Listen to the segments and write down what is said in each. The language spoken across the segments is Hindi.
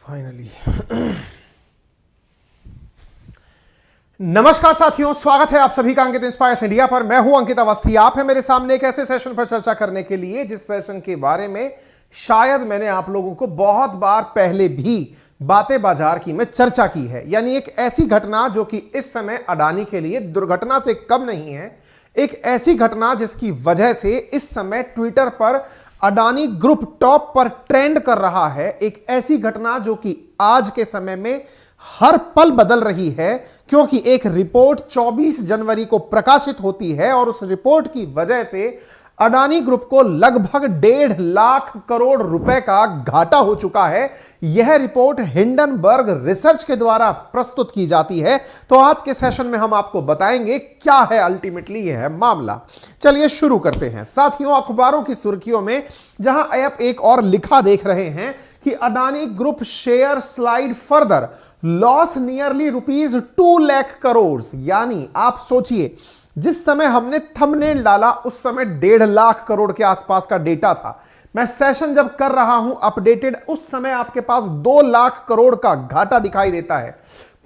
फाइनली नमस्कार साथियों, स्वागत है आप सभी का अंकित इंस्पायर्स इंडिया पर। मैं हूं अंकित अवस्थी। आप है मेरे सामने एक ऐसे सेशन पर चर्चा करने के लिए जिस सेशन के बारे में शायद मैंने आप लोगों को बहुत बार पहले भी बातें बाजार की में चर्चा की है। यानी एक ऐसी घटना जो कि इस समय अडानी के लिए दुर्घटना से कम नहीं है, एक ऐसी घटना जिसकी वजह से इस समय ट्विटर पर अडानी ग्रुप टॉप पर ट्रेंड कर रहा है। एक ऐसी घटना जो कि आज के समय में हर पल बदल रही है, क्योंकि एक रिपोर्ट 24 जनवरी को प्रकाशित होती है और उस रिपोर्ट की वजह से अडानी ग्रुप को लगभग 1.5 लाख करोड़ रुपए का घाटा हो चुका है। यह रिपोर्ट हिंडनबर्ग रिसर्च के द्वारा प्रस्तुत की जाती है। तो आज के सेशन में हम आपको बताएंगे क्या है अल्टीमेटली यह मामला। चलिए शुरू करते हैं साथियों। अखबारों की सुर्खियों में जहां आप एक और लिखा देख रहे हैं कि Adani group share slide further, loss nearly ₹2 lakh crore. यानी आप सोचिए, जिस समय हमने थंबनेल डाला उस समय 1.5 लाख करोड़ के आसपास का डेटा था। मैं सेशन जब कर रहा हूं अपडेटेड, उस समय आपके पास 2 लाख करोड़ का घाटा दिखाई देता है।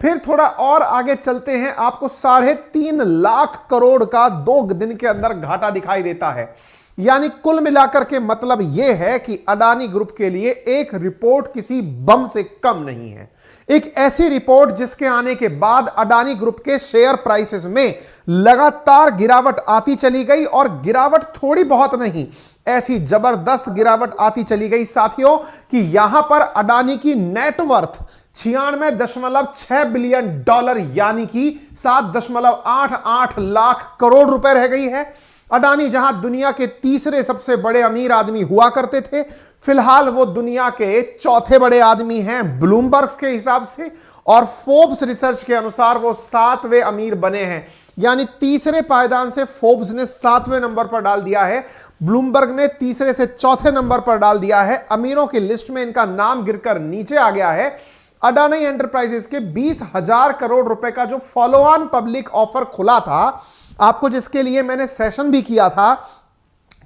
फिर थोड़ा और आगे चलते हैं, आपको 3.5 लाख करोड़ का 2 दिन के अंदर घाटा दिखाई देता है। यानी कुल मिलाकर के मतलब यह है कि अडानी ग्रुप के लिए एक रिपोर्ट किसी बम से कम नहीं है। एक ऐसी रिपोर्ट जिसके आने के बाद अडानी ग्रुप के शेयर प्राइसेस में लगातार गिरावट आती चली गई, और गिरावट थोड़ी बहुत नहीं, ऐसी जबरदस्त गिरावट आती चली गई साथियों कि यहां पर अडानी की नेटवर्थ 96.6 बिलियन डॉलर यानी कि 7.88 लाख करोड़ रुपए रह गई है। अडानी जहां दुनिया के तीसरे सबसे बड़े अमीर आदमी हुआ करते थे, फिलहाल वो दुनिया के चौथे बड़े आदमी हैं ब्लूमबर्ग के हिसाब से, और फोर्ब्स रिसर्च के अनुसार वो 7वें अमीर बने हैं। यानी तीसरे पायदान से फोर्ब्स ने 7वें नंबर पर डाल दिया है, ब्लूमबर्ग ने तीसरे से चौथे नंबर पर डाल दिया है। अमीरों की लिस्ट में इनका नाम गिरकर नीचे आ गया है। अडानी एंटरप्राइजेस के 20,000 करोड़ रुपए का जो फॉलो ऑन पब्लिक ऑफर खुला था, आपको जिसके लिए मैंने सेशन भी किया था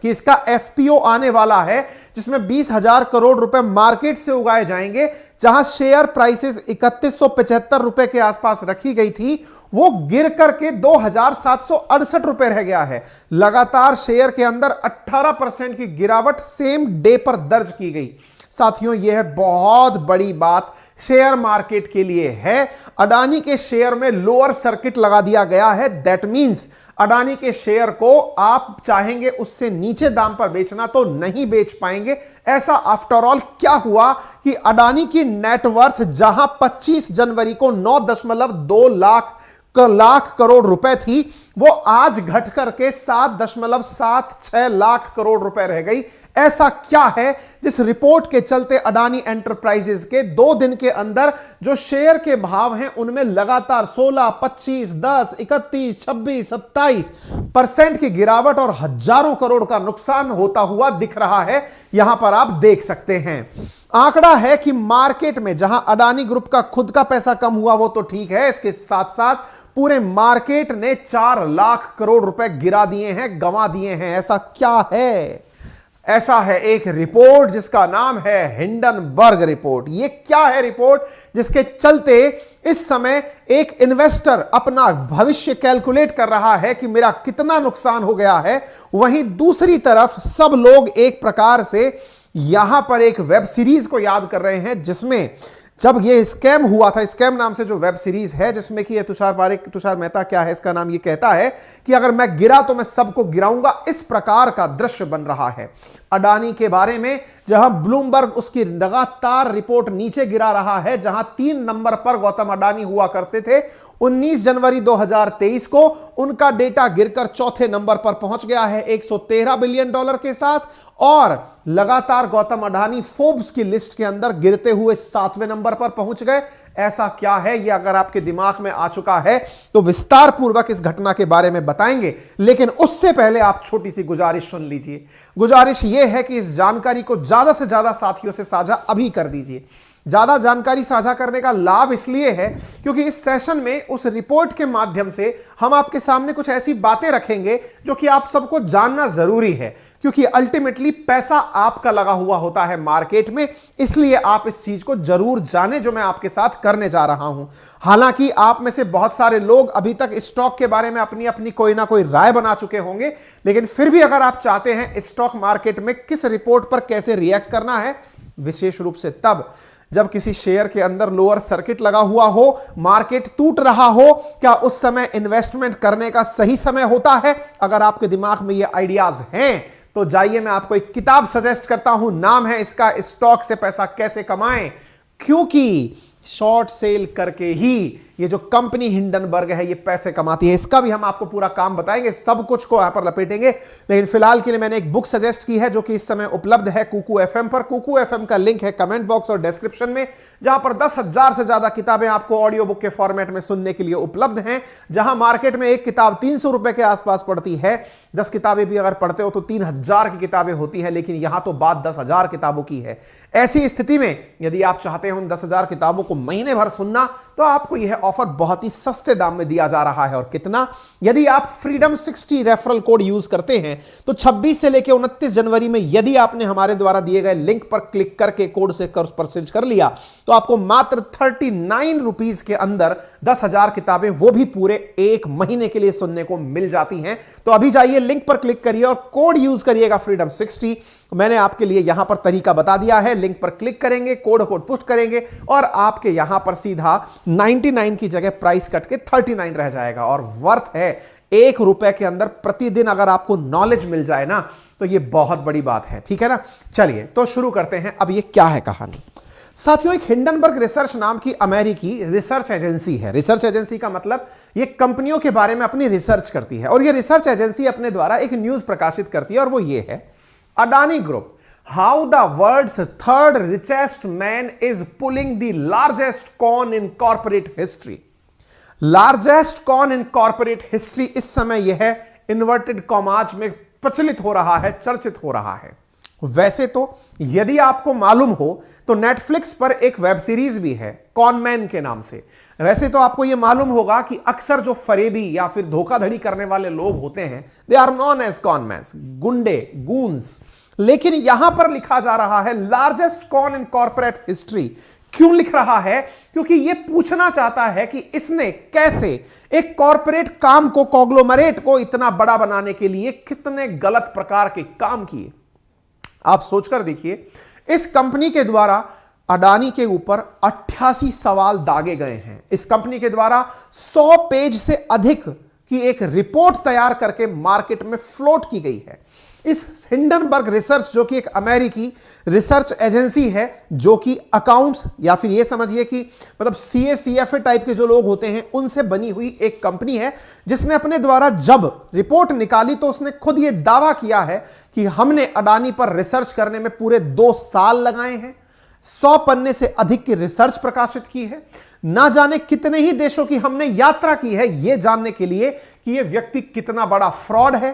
कि इसका एफपीओ आने वाला है, जिसमें 20,000 करोड़ रुपए मार्केट से उगाए जाएंगे, जहां शेयर प्राइसेस 3175 रुपए के आसपास रखी गई थी, वो गिर करके 2,768 रुपए रह गया है। लगातार शेयर के अंदर 18% की गिरावट सेम डे पर दर्ज की गई। साथियों, यह बहुत बड़ी बात शेयर मार्केट के लिए है। अडानी के शेयर में लोअर सर्किट लगा दिया गया है। दैट मींस अडानी के शेयर को आप चाहेंगे उससे नीचे दाम पर बेचना तो नहीं बेच पाएंगे। ऐसा आफ्टर ऑल क्या हुआ कि अडानी की नेटवर्थ जहां 25 जनवरी को 9.2 लाख करोड़ रुपए थी, वो आज घट करके 7.76 लाख करोड़ रुपए रह गई। ऐसा क्या है जिस रिपोर्ट के चलते अडानी एंटरप्राइजेस के 2 दिन के अंदर जो शेयर के भाव हैं उनमें लगातार 16, 25, 10, 31, 26, 27% की गिरावट और हजारों करोड़ का नुकसान होता हुआ दिख रहा है। यहां पर आप देख सकते हैं। आंकड़ा है कि मार्केट में जहां अडानी ग्रुप का खुद का पैसा कम हुआ वो तो ठीक है, इसके साथ साथ पूरे मार्केट ने 4 लाख करोड़ रुपए गिरा दिए हैं, गंवा दिए हैं। ऐसा क्या है? ऐसा है एक रिपोर्ट जिसका नाम है हिंडनबर्ग रिपोर्ट। ये क्या है रिपोर्ट जिसके चलते इस समय एक इन्वेस्टर अपना भविष्य कैलकुलेट कर रहा है कि मेरा कितना नुकसान हो गया है, वहीं दूसरी तरफ सब लोग एक प्रकार से यहां पर एक वेब सीरीज को याद कर रहे हैं, जिसमें जब ये स्कैम हुआ था, स्कैम नाम से जो वेब सीरीज है, जिसमें कि ये तुषार मेहता क्या है इसका नाम, ये कहता है कि अगर मैं गिरा तो मैं सबको गिराऊंगा। इस प्रकार का दृश्य बन रहा है अडानी के बारे में, जहां ब्लूमबर्ग उसकी लगातार रिपोर्ट नीचे गिरा रहा है। जहां 3 नंबर पर गौतम अडानी हुआ करते थे, 19 जनवरी 2023 को उनका डेटा गिरकर चौथे नंबर पर पहुंच गया है $113 बिलियन के साथ, और लगातार गौतम अडानी फोर्ब्स की लिस्ट के अंदर गिरते हुए 7वें नंबर पर पहुंच गए। ऐसा क्या है, यह अगर आपके दिमाग में आ चुका है तो विस्तार पूर्वक इस घटना के बारे में बताएंगे, लेकिन उससे पहले आप छोटी सी गुजारिश सुन लीजिए। गुजारिश यह है कि इस जानकारी को ज्यादा से ज्यादा साथियों से साझा अभी कर दीजिए। ज्यादा जानकारी साझा करने का लाभ इसलिए है क्योंकि इस सेशन में उस रिपोर्ट के माध्यम से हम आपके सामने कुछ ऐसी बातें रखेंगे जो कि आप सबको जानना जरूरी है, क्योंकि अल्टीमेटली पैसा आपका लगा हुआ होता है मार्केट में, इसलिए आप इस चीज को जरूर जाने जो मैं आपके साथ करने जा रहा हूं। हालांकि आप में से बहुत सारे लोग अभी तक स्टॉक के बारे में अपनी अपनी कोई ना कोई राय बना चुके होंगे, लेकिन फिर भी अगर आप चाहते हैं स्टॉक मार्केट में किस रिपोर्ट पर कैसे रिएक्ट करना है, विशेष रूप से तब जब किसी शेयर के अंदर लोअर सर्किट लगा हुआ हो, मार्केट टूट रहा हो, क्या उस समय इन्वेस्टमेंट करने का सही समय होता है? अगर आपके दिमाग में ये आइडियाज हैं तो जाइए मैं आपको एक किताब सजेस्ट करता हूं, नाम है इसका स्टॉक से पैसा कैसे कमाएं, क्योंकि शॉर्ट सेल करके ही ये जो कंपनी हिंडनबर्ग है ये पैसे कमाती है। इसका भी हम आपको पूरा काम बताएंगे, सब कुछ को यहां पर लपेटेंगे, लेकिन फिलहाल के लिए मैंने एक बुक सजेस्ट की है जो कि इस समय उपलब्ध है कुकू एफएम पर। कुकू एफएम का लिंक है कमेंट बॉक्स और डिस्क्रिप्शन में, जहां पर 10,000 से ज्यादा किताबें आपको ऑडियो बुक के फॉर्मेट में सुनने के लिए उपलब्ध हैं। जहां मार्केट में एक किताब 300 रुपए के आसपास पड़ती है, 10 किताबें भी अगर पढ़ते हो तो 3,000 की किताबें होती है, लेकिन यहां तो बात 10,000 किताबों की है। ऐसी स्थिति में यदि आप चाहते हो उन 10,000 किताबों को महीने भर सुनना, तो आपको यह ऑफर बहुत ही सस्ते दाम में दिया जा रहा है। और कितना? यदि आप फ्रीडम 60 रेफरल कोड यूज करते हैं तो 26 से लेकर 29 जनवरी में यदि आपने हमारे द्वारा दिए गए लिंक पर क्लिक करके कोड से परचेज कर लिया तो आपको मात्र 39 रुपीस के अंदर 10,000 किताबें, वो भी पूरे एक महीने के लिए सुनने को मिल जाती हैं। तो अभी जाइए, लिंक पर क्लिक करिए और कोड यूज करिएगा फ्रीडम 60। मैंने आपके लिए यहां पर तरीका बता दिया है, लिंक पर क्लिक करेंगे, कोड पुट करेंगे और आपके यहां पर सीधा 99 की जगह प्राइस कट के 39 रह जाएगा। और वर्थ है ₹1 के अंदर प्रतिदिन अगर आपको नॉलेज मिल जाए ना, तो ये बहुत बड़ी बात है, ठीक है ना। चलिए तो शुरू करते हैं। अब ये क्या है कहानी? साथियों, एक हिंडनबर्ग रिसर्च नाम की अमेरिकी रिसर्च एजेंसी है। रिसर्च एजेंसी का मतलब ये कंपनियों के बारे में अपनी रिसर्च करती है, और ये रिसर्च एजेंसी अपने द्वारा एक न्यूज प्रकाशित करती है, और वो ये है, Adani group, how the world's third richest man is pulling the largest con in corporate history. Largest con in corporate history इस समय यह इन्वर्टेड कॉमाज में प्रचलित हो रहा है, चर्चित हो रहा है। वैसे तो यदि आपको मालूम हो तो नेटफ्लिक्स पर एक वेब सीरीज भी है कॉनमैन के नाम से। वैसे तो आपको यह मालूम होगा कि अक्सर जो फरेबी या फिर धोखाधड़ी करने वाले लोग होते हैं, they are known as conmen, गुंडे, गूंस। लेकिन यहां पर लिखा जा रहा है largest con in corporate history. क्यों लिख रहा है? क्योंकि यह पूछना चाहता है कि इसने कैसे एक कॉर्पोरेट काम को, कॉन्ग्लोमरेट को इतना बड़ा बनाने के लिए कितने गलत प्रकार के काम किए। आप सोचकर देखिए, इस कंपनी के द्वारा अडानी के ऊपर 88 सवाल दागे गए हैं। इस कंपनी के द्वारा 100 पेज से अधिक की एक रिपोर्ट तैयार करके मार्केट में फ्लोट की गई है। इस हिंडनबर्ग रिसर्च, जो कि एक अमेरिकी रिसर्च एजेंसी है, जो कि अकाउंट्स या फिर यह समझिए कि मतलब सीए सीएफए टाइप के जो लोग होते हैं उनसे बनी हुई एक कंपनी है, जिसने अपने द्वारा जब रिपोर्ट निकाली तो उसने खुद यह दावा किया है कि हमने अडानी पर रिसर्च करने में पूरे 2 साल लगाए हैं, 100 पन्ने से अधिक की रिसर्च प्रकाशित की है, ना जाने कितने ही देशों की हमने यात्रा की है यह जानने के लिए कि यह व्यक्ति कितना बड़ा फ्रॉड है।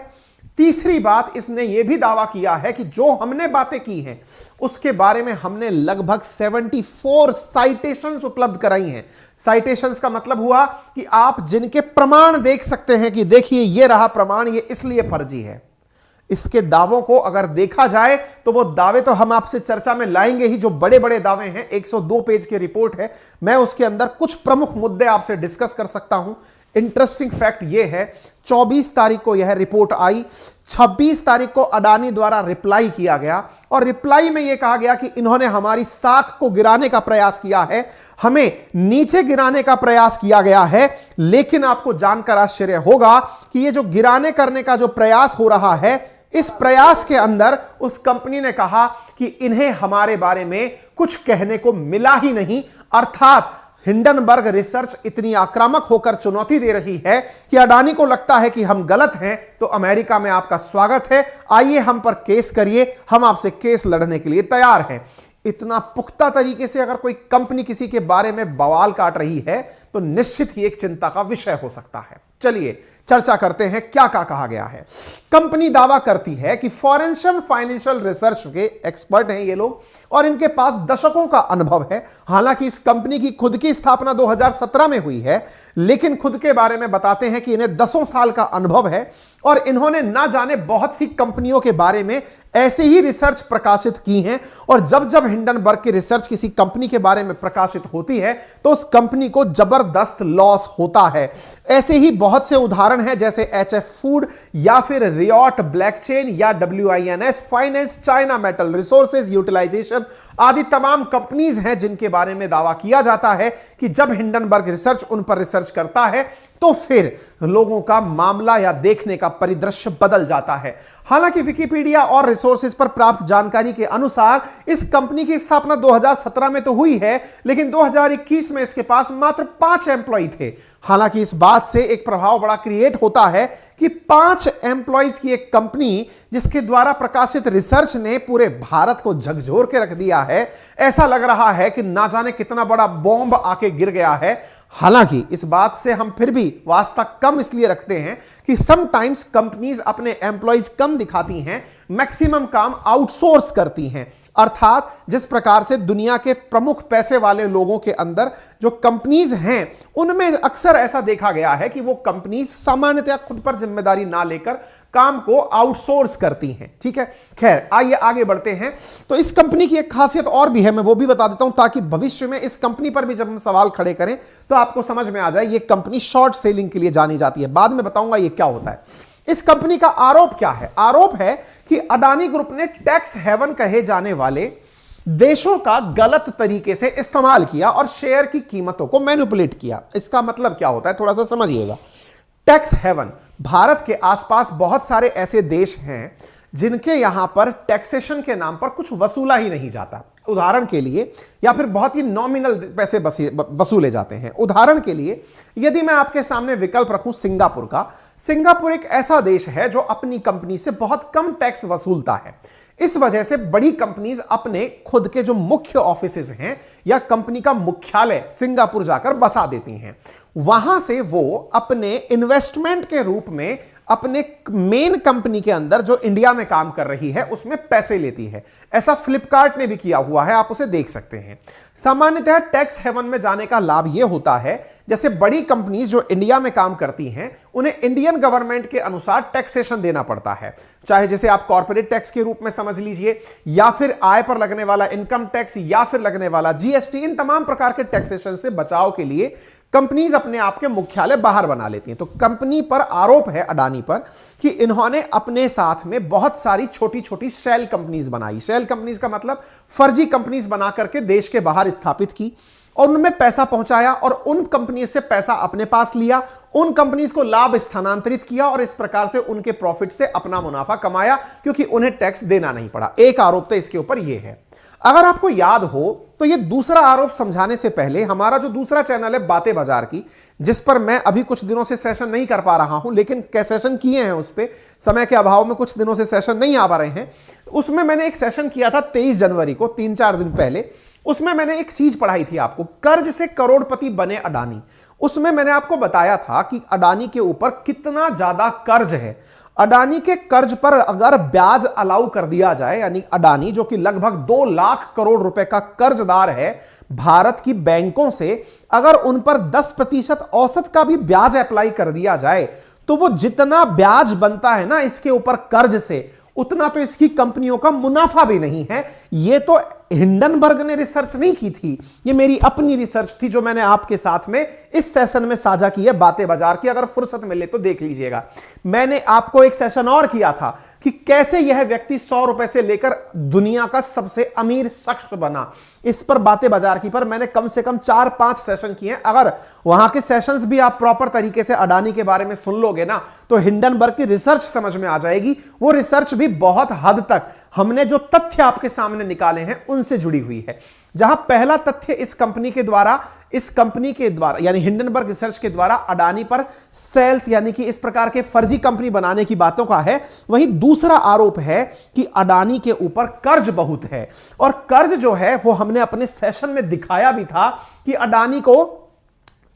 तीसरी बात, इसने यह भी दावा किया है कि जो हमने बातें की हैं उसके बारे में हमने लगभग 74 साइटेशंस उपलब्ध कराई हैं। साइटेशंस का मतलब हुआ कि आप जिनके प्रमाण देख सकते हैं कि देखिए ये रहा प्रमाण, ये इसलिए फर्जी है। इसके दावों को अगर देखा जाए तो वो दावे तो हम आपसे चर्चा में लाएंगे ही, जो बड़े बड़े दावे हैं। 102 पेज की रिपोर्ट है, मैं उसके अंदर कुछ प्रमुख मुद्दे आपसे डिस्कस कर सकता हूं। इंटरेस्टिंग फैक्ट यह है, 24 तारीख को यह रिपोर्ट आई, 26 तारीख को अडानी द्वारा रिप्लाई किया गया, और रिप्लाई में यह कहा गया कि इन्होंने हमारी साख को गिराने का प्रयास किया है, हमें नीचे गिराने का प्रयास किया गया है। लेकिन आपको जानकर आश्चर्य होगा कि यह जो गिराने करने का जो प्रयास हो रहा है, इस प्रयास के अंदर उस कंपनी ने कहा कि इन्हें हमारे बारे में कुछ कहने को मिला ही नहीं। अर्थात हिंडनबर्ग रिसर्च इतनी आक्रामक होकर चुनौती दे रही है कि अडानी को लगता है कि हम गलत हैं, तो अमेरिका में आपका स्वागत है, आइए हम पर केस करिए, हम आपसे केस लड़ने के लिए तैयार हैं। इतना पुख्ता तरीके से अगर कोई कंपनी किसी के बारे में बवाल काट रही है तो निश्चित ही एक चिंता का विषय हो सकता है। चलिए चर्चा करते हैं क्या कहा गया है। कंपनी दावा करती है कि फॉरेंशियल फाइनेंशियल रिसर्च के एक्सपर्ट हैं ये लोग और इनके पास दशकों का अनुभव है। हालांकि इस कंपनी की खुद की स्थापना 2017 में हुई है, लेकिन खुद के बारे में बताते हैं कि इन्हें 10 साल का अनुभव है और इन्होंने ना जाने बहुत सी कंपनियों के बारे में ऐसे ही रिसर्च प्रकाशित की हैं। और जब जब हिंडनबर्ग की रिसर्च किसी कंपनी के बारे में प्रकाशित होती है तो उस कंपनी को जबरदस्त लॉस होता है। ऐसे ही बहुत से उदाहरण हैं, जैसे HF फूड या फिर रियॉट ब्लैकचेन या WINS Finance, China Metal Resources Utilization आदि तमाम कंपनीज हैं जिनके बारे में दावा किया जाता है कि जब हिंडनबर्ग रिसर्च उन पर रिसर्च करता है तो फिर लोगों का मामला या देखने का परिदृश्य बदल जाता है। हालांकि विकिपीडिया और रिसोर्सेज पर प्राप्त जानकारी के अनुसार इस कंपनी की स्थापना 2017 में तो हुई है, लेकिन 2021 में इसके पास मात्र 5 एम्प्लॉय थे। हालांकि इस बात से एक प्रभाव बड़ा क्रिएट होता है कि 5 एम्प्लॉयज की एक कंपनी जिसके द्वारा प्रकाशित रिसर्च ने पूरे भारत को झकझोर के रख दिया है। ऐसा लग रहा है कि ना जाने कितना बड़ा बॉम्ब आके गिर गया है। हालांकि इस बात से हम फिर भी वास्ता कम इसलिए रखते हैं कि समटाइम्स कंपनीज अपने एम्प्लॉयज कम दिखाती हैं, मैक्सिमम काम आउटसोर्स करती हैं। अर्थात जिस प्रकार से दुनिया के प्रमुख पैसे वाले लोगों के अंदर जो कंपनीज हैं उनमें अक्सर ऐसा देखा गया है कि वो कंपनीज सामान्यतः खुद पर जिम्मेदारी ना लेकर काम को आउटसोर्स करती हैं। ठीक है, खैर आइए आगे बढ़ते हैं। तो इस कंपनी की एक खासियत और भी है, मैं वो भी बता देता हूं ताकि भविष्य में इस कंपनी पर भी जब हम सवाल खड़े करें तो आपको समझ में आ जाए। ये कंपनी शॉर्ट सेलिंग के लिए जानी जाती है, बाद में बताऊंगा ये क्या होता है। इस कंपनी का आरोप क्या है? आरोप है कि अडानी ग्रुप ने टैक्स हेवन कहे जाने वाले देशों का गलत तरीके से इस्तेमाल किया और शेयर की कीमतों को मैनिपुलेट किया। इसका मतलब क्या होता है थोड़ा सा समझिएगा। टैक्स हेवन, भारत के आसपास बहुत सारे ऐसे देश हैं जिनके यहां पर टैक्सेशन के नाम पर कुछ वसूला ही नहीं जाता। उदाहरण के लिए, या फिर बहुत ही नॉमिनल पैसे वसूले जाते हैं। उदाहरण के लिए यदि मैं आपके सामने विकल्प रखूं सिंगापुर का, सिंगापुर एक ऐसा देश है जो अपनी कंपनी से बहुत कम टैक्स वसूलता है। इस वजह से बड़ी कंपनीज अपने खुद के जो मुख्य ऑफिसेज हैं या कंपनी का मुख्यालय सिंगापुर जाकर बसा देती हैं। वहां से वो अपने इन्वेस्टमेंट के रूप में अपने मेन कंपनी के अंदर जो इंडिया में काम कर रही है उसमें पैसे लेती है। ऐसा फ्लिपकार्ट ने भी किया हुआ है, आप उसे देख सकते हैं। सामान्यतः टैक्स हेवन में जाने का लाभ यह होता है, जैसे बड़ी कंपनीज जो इंडिया में काम करती हैं उन्हें इंडियन गवर्नमेंट के अनुसार टैक्सेशन देना पड़ता है, चाहे जैसे आप कॉर्पोरेट टैक्स के रूप में समझ लीजिए, या फिर आय पर लगने वाला इनकम टैक्स, या फिर लगने वाला GST। इन तमाम प्रकार के टैक्सेशन से बचाव के लिए कंपनीज अपने आप के मुख्यालय बाहर बना लेती हैं। तो कंपनी पर आरोप है, अडानी पर, कि इन्होंने अपने साथ में बहुत सारी छोटी छोटी शेल कंपनीज बनाई। शेल कंपनीज का मतलब फर्जी कंपनीज बना करके देश के बाहर स्थापित की और उनमें पैसा पहुंचाया और उन कंपनी से पैसा अपने पास लिया, उन कंपनीज को लाभ स्थानांतरित किया और इस प्रकार से उनके प्रॉफिट से अपना मुनाफा कमाया, क्योंकि उन्हें टैक्स देना नहीं पड़ा। एक आरोप तो इसके ऊपर यह है। अगर आपको याद हो तो यह दूसरा आरोप समझाने से पहले हमारा जो दूसरा चैनल है बातें बाजार की, जिस पर मैं अभी कुछ दिनों से सेशन नहीं कर पा रहा हूं, लेकिन क्या सेशन किए हैं उस पर, समय के अभाव में कुछ दिनों से सेशन नहीं आ पा रहे हैं। उसमें मैंने एक सेशन किया था 23 जनवरी को, 3-4 दिन पहले। उसमें मैंने एक चीज पढ़ाई थी आपको, कर्ज से करोड़पति बने अडानी। उसमें मैंने आपको बताया था कि अडानी के ऊपर कितना ज्यादा कर्ज है। अडानी के कर्ज पर अगर ब्याज अलाउ कर दिया जाए, यानी अडानी जो कि लगभग 2 लाख करोड़ रुपए का कर्जदार है भारत की बैंकों से, अगर उन पर 10% औसत का भी ब्याज अप्लाई कर दिया जाए तो वो जितना ब्याज बनता है ना इसके ऊपर कर्ज से, उतना तो इसकी कंपनियों का मुनाफा भी नहीं है। ये तो हिंडनबर्ग ने रिसर्च नहीं की थी, ये मेरी अपनी रिसर्च थी जो मैंने आपके साथ में इस सेशन में साझा की है बातें बाजार की। अगर फुर्सत मिले तो देख लीजिएगा। मैंने आपको एक सेशन और किया था कि कैसे यह व्यक्ति 100 रुपए से लेकर दुनिया का सबसे अमीर शख्स बना। इस पर बातें बाजार की पर मैंने कम से कम 4-5 सेशन किए हैं। अगर वहां के सेशंस भी आप प्रॉपर तरीके से अडानी के बारे में सुन लोगे ना तो हिंडनबर्ग की रिसर्च समझ में आ जाएगी। वो रिसर्च भी बहुत हद तक हमने जो तथ्य आपके सामने निकाले हैं उनसे जुड़ी हुई है। जहां पहला तथ्य इस कंपनी के द्वारा यानी हिंडनबर्ग रिसर्च के द्वारा अडानी पर सेल्स यानी कि इस प्रकार के फर्जी कंपनी बनाने की बातों का है, वहीं दूसरा आरोप है कि अडानी के ऊपर कर्ज बहुत है। और कर्ज जो है वो हमने अपने सेशन में दिखाया भी था कि अडानी को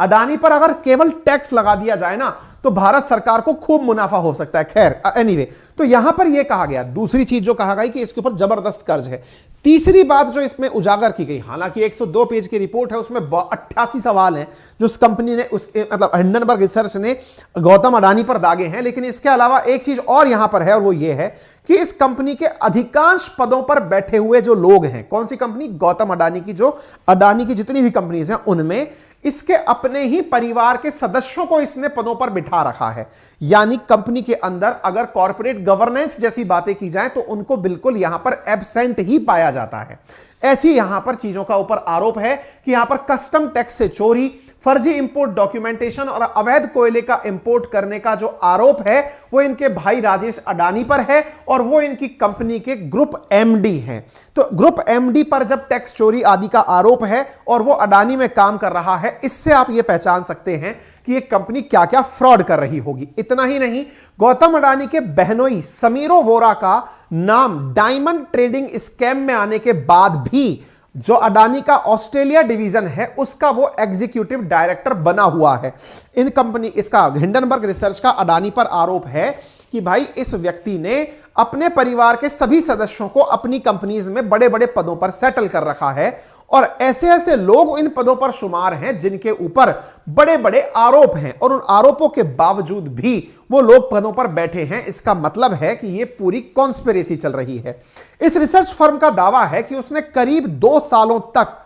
अडानी पर अगर केवल टैक्स लगा दिया जाए ना तो भारत सरकार को खूब मुनाफा हो सकता है। खैर एनीवे, तो यहां पर यह कहा गया, दूसरी चीज जो कहा गई कि इसके ऊपर जबरदस्त कर्ज है। तीसरी बात जो इसमें उजागर की गई, हालांकि 102 पेज की रिपोर्ट है, उसमें 88 सवाल हैं जो उस कंपनी ने, उसके मतलब हिंडनबर्ग रिसर्च ने गौतम अडानी पर दागे हैं। लेकिन इसके अलावा एक चीज और यहां पर है, और वो ये है कि इस कंपनी के अधिकांश पदों पर बैठे हुए जो लोग हैं, कौन सी कंपनी, गौतम अडानी की, जो अडानी की जितनी भी कंपनीज हैं उनमें इसके अपने ही परिवार के सदस्यों को इसने पदों पर बिठा रखा है। यानी कंपनी के अंदर अगर कॉर्पोरेट गवर्नेंस जैसी बातें की जाए तो उनको बिल्कुल यहां पर एब्सेंट ही पाया जाता है। ऐसी यहां पर चीजों का ऊपर आरोप है कि यहां पर कस्टम टैक्स से चोरी, फर्जी इंपोर्ट डॉक्यूमेंटेशन और अवैध कोयले का इंपोर्ट करने का जो आरोप है वो इनके भाई राजेश अडानी पर है, और वो इनकी कंपनी के ग्रुप एमडी हैं। तो ग्रुप एमडी पर जब टैक्स चोरी आदि का आरोप है और वो अडानी में काम कर रहा है, इससे आप ये पहचान सकते हैं कि ये कंपनी क्या क्या फ्रॉड कर रही होगी। इतना ही नहीं, गौतम अडानी के बहनोई समीरो वोरा का नाम डायमंड ट्रेडिंग स्कैम में आने के बाद भी जो अडानी का ऑस्ट्रेलिया डिवीजन है उसका वो एग्जीक्यूटिव डायरेक्टर बना हुआ है। इन कंपनी, इसका हिंडनबर्ग रिसर्च का अडानी पर आरोप है कि भाई इस व्यक्ति ने अपने परिवार के सभी सदस्यों को अपनी कंपनीज में बड़े बड़े पदों पर सेटल कर रखा है, और ऐसे ऐसे लोग इन पदों पर शुमार हैं जिनके ऊपर बड़े बड़े आरोप हैं, और उन आरोपों के बावजूद भी वो लोग पदों पर बैठे हैं। इसका मतलब है कि ये पूरी कॉन्स्पिरेसी चल रही है। इस रिसर्च फर्म का दावा है कि उसने करीब 2 सालों तक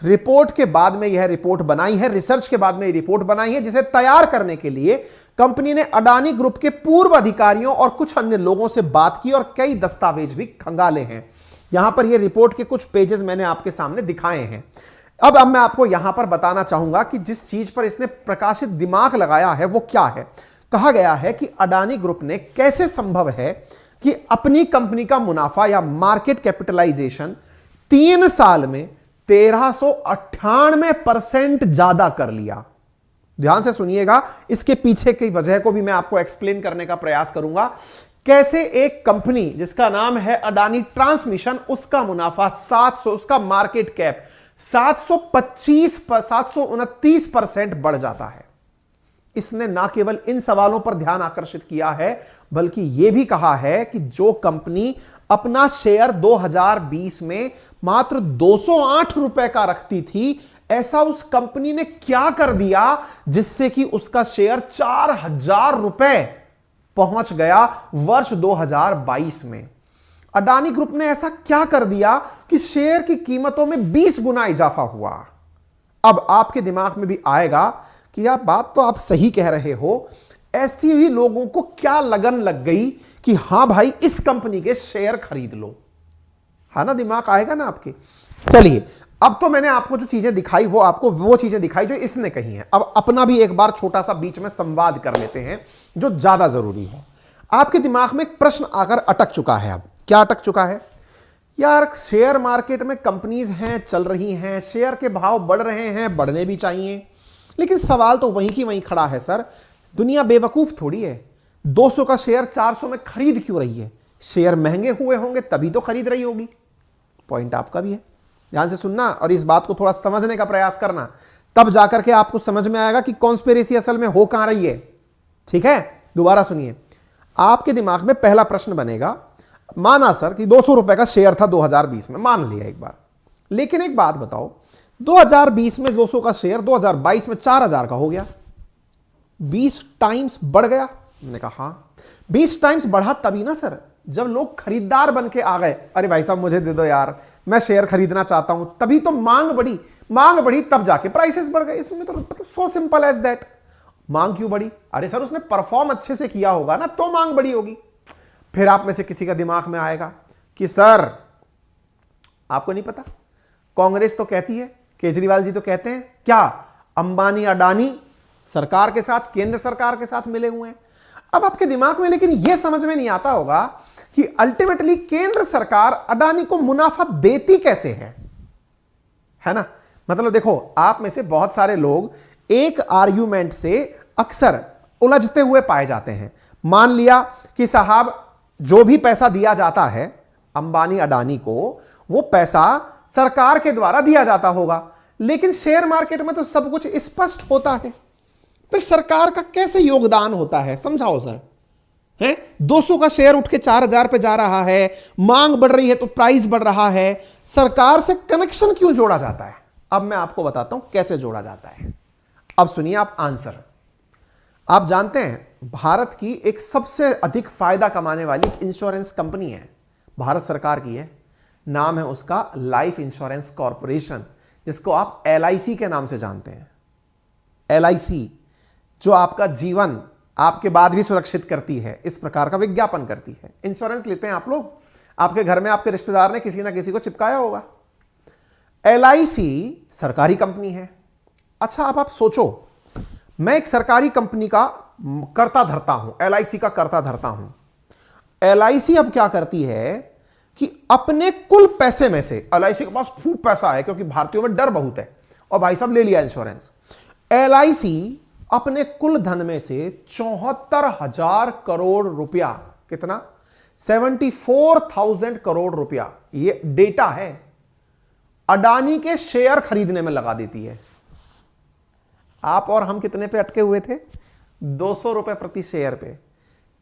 रिपोर्ट के बाद में यह रिपोर्ट बनाई है, रिसर्च के बाद में यह रिपोर्ट बनाई है, जिसे तैयार करने के लिए कंपनी ने अडानी ग्रुप के पूर्व अधिकारियों और कुछ अन्य लोगों से बात की और कई दस्तावेज भी खंगाले हैं। यहां पर यह रिपोर्ट के कुछ पेजेस मैंने आपके सामने दिखाए हैं। अब मैं आपको यहां पर बताना चाहूंगा कि जिस चीज पर इसने प्रकाशित दिमाग लगाया है वो क्या है। कहा गया है कि अडानी ग्रुप ने, कैसे संभव है कि अपनी कंपनी का मुनाफा या मार्केट कैपिटलाइजेशन 3 साल में 1398% ज्यादा कर लिया। ध्यान से सुनिएगा, इसके पीछे की वजह को भी मैं आपको एक्सप्लेन करने का प्रयास करूंगा। कैसे एक कंपनी जिसका नाम है अडानी ट्रांसमिशन, उसका मुनाफा 700, उसका मार्केट कैप 729% बढ़ जाता है। इसने ना केवल इन सवालों पर ध्यान आकर्षित किया है, बल्कि यह भी कहा है कि जो कंपनी अपना शेयर 2020 में मात्र 208 रुपए का रखती थी, ऐसा उस कंपनी ने क्या कर दिया जिससे कि उसका शेयर 4000 रुपए पहुंच गया वर्ष 2022 में। अडानी ग्रुप ने ऐसा क्या कर दिया कि शेयर की कीमतों में 20 गुना इजाफा हुआ। अब आपके दिमाग में भी आएगा कि यार बात तो आप सही कह रहे हो, ऐसी भी लोगों को क्या लगन लग गई कि हां भाई इस कंपनी के शेयर खरीद लो। है ना, दिमाग आएगा ना आपके। चलिए, अब तो मैंने आपको जो चीजें दिखाई वो आपको वो चीजें दिखाई जो इसने कही हैं। अब अपना भी एक बार छोटा सा बीच में संवाद कर लेते हैं जो ज्यादा जरूरी है। आपके दिमाग में एक प्रश्न आकर अटक चुका है। अब क्या अटक चुका है? यार शेयर मार्केट में कंपनीज हैं, चल रही हैं, शेयर के भाव बढ़ रहे हैं, बढ़ने भी चाहिए, लेकिन सवाल तो वहीं की वहीं खड़ा है सर, दुनिया बेवकूफ थोड़ी है। 200 का शेयर 400 में खरीद क्यों रही है? शेयर महंगे हुए होंगे तभी तो खरीद रही होगी। पॉइंट आपका भी है, ध्यान से सुनना और इस बात को थोड़ा समझने का प्रयास करना, तब जाकर के आपको समझ में आएगा कि कॉन्स्पिरेसी असल में हो कहां रही है। ठीक है, दोबारा सुनिए। आपके दिमाग में पहला प्रश्न बनेगा, माना सर कि 200 रुपए का शेयर था 2020 में, मान लिया एक बार, लेकिन एक बात बताओ, 2020 में 200 का शेयर 2022 में 4000 का हो गया, 20 टाइम्स बढ़ गया। मैंने कहा हां, 20 टाइम्स बढ़ा तभी ना सर जब लोग खरीदार बन के आ गए, अरे भाई साहब मुझे दे दो यार, मैं शेयर खरीदना चाहता हूं, तभी तो मांग बढ़ी तब जाके प्राइसेस बढ़ गए। इसमें तो मतलब सो सिंपल एज दैट। मांग क्यों बढ़ी? अरे सर उसने परफॉर्म अच्छे से किया होगा ना, तो मांग बढ़ी होगी। फिर आप में से किसी का दिमाग में आएगा कि सर आपको नहीं पता, कांग्रेस तो कहती है, केजरीवाल जी तो कहते हैं, क्या अंबानी अडानी सरकार के साथ, केंद्र सरकार के साथ मिले हुए हैं। अब आपके दिमाग में लेकिन यह समझ में नहीं आता होगा कि अल्टीमेटली केंद्र सरकार अडानी को मुनाफा देती कैसे है ना। मतलब देखो, आप में से बहुत सारे लोग एक आर्ग्यूमेंट से अक्सर उलझते हुए पाए जाते हैं। मान लिया कि साहब जो भी पैसा दिया जाता है अंबानी अडानी को, वो पैसा सरकार के द्वारा दिया जाता होगा, लेकिन शेयर मार्केट में तो सब कुछ स्पष्ट होता है। फिर सरकार का कैसे योगदान होता है, समझाओ सर। है 200 का शेयर उठ के 4000 पे जा रहा है, मांग बढ़ रही है तो प्राइस बढ़ रहा है, सरकार से कनेक्शन क्यों जोड़ा जाता है? अब मैं आपको बताता हूं कैसे जोड़ा जाता है। अब सुनिए आप आंसर। आप जानते हैं भारत की एक सबसे अधिक फायदा कमाने वाली इंश्योरेंस कंपनी है, भारत सरकार की है, नाम है उसका लाइफ इंश्योरेंस कॉरपोरेशन, जिसको आप LIC के नाम से जानते हैं। LIC जो आपका जीवन आपके बाद भी सुरक्षित करती है, इस प्रकार का विज्ञापन करती है। इंश्योरेंस लेते हैं आप लोग, आपके घर में आपके रिश्तेदार ने किसी ना किसी को चिपकाया होगा। LIC सरकारी कंपनी है। अच्छा अब आप सोचो, मैं एक सरकारी कंपनी का कर्ता धरता हूं, LIC का कर्ता धरता हूं। LIC अब क्या करती है कि अपने कुल पैसे में से, LIC के पास खूब पैसा है क्योंकि भारतीयों में डर बहुत है, और भाई साहब ले लिया इंश्योरेंस। LIC अपने कुल धन में से 74,000 करोड़ रुपया, कितना 74,000 करोड़ रुपया, ये डेटा है, अडानी के शेयर खरीदने में लगा देती है। आप और हम कितने पे अटके हुए थे? 200 रुपए प्रति शेयर पे,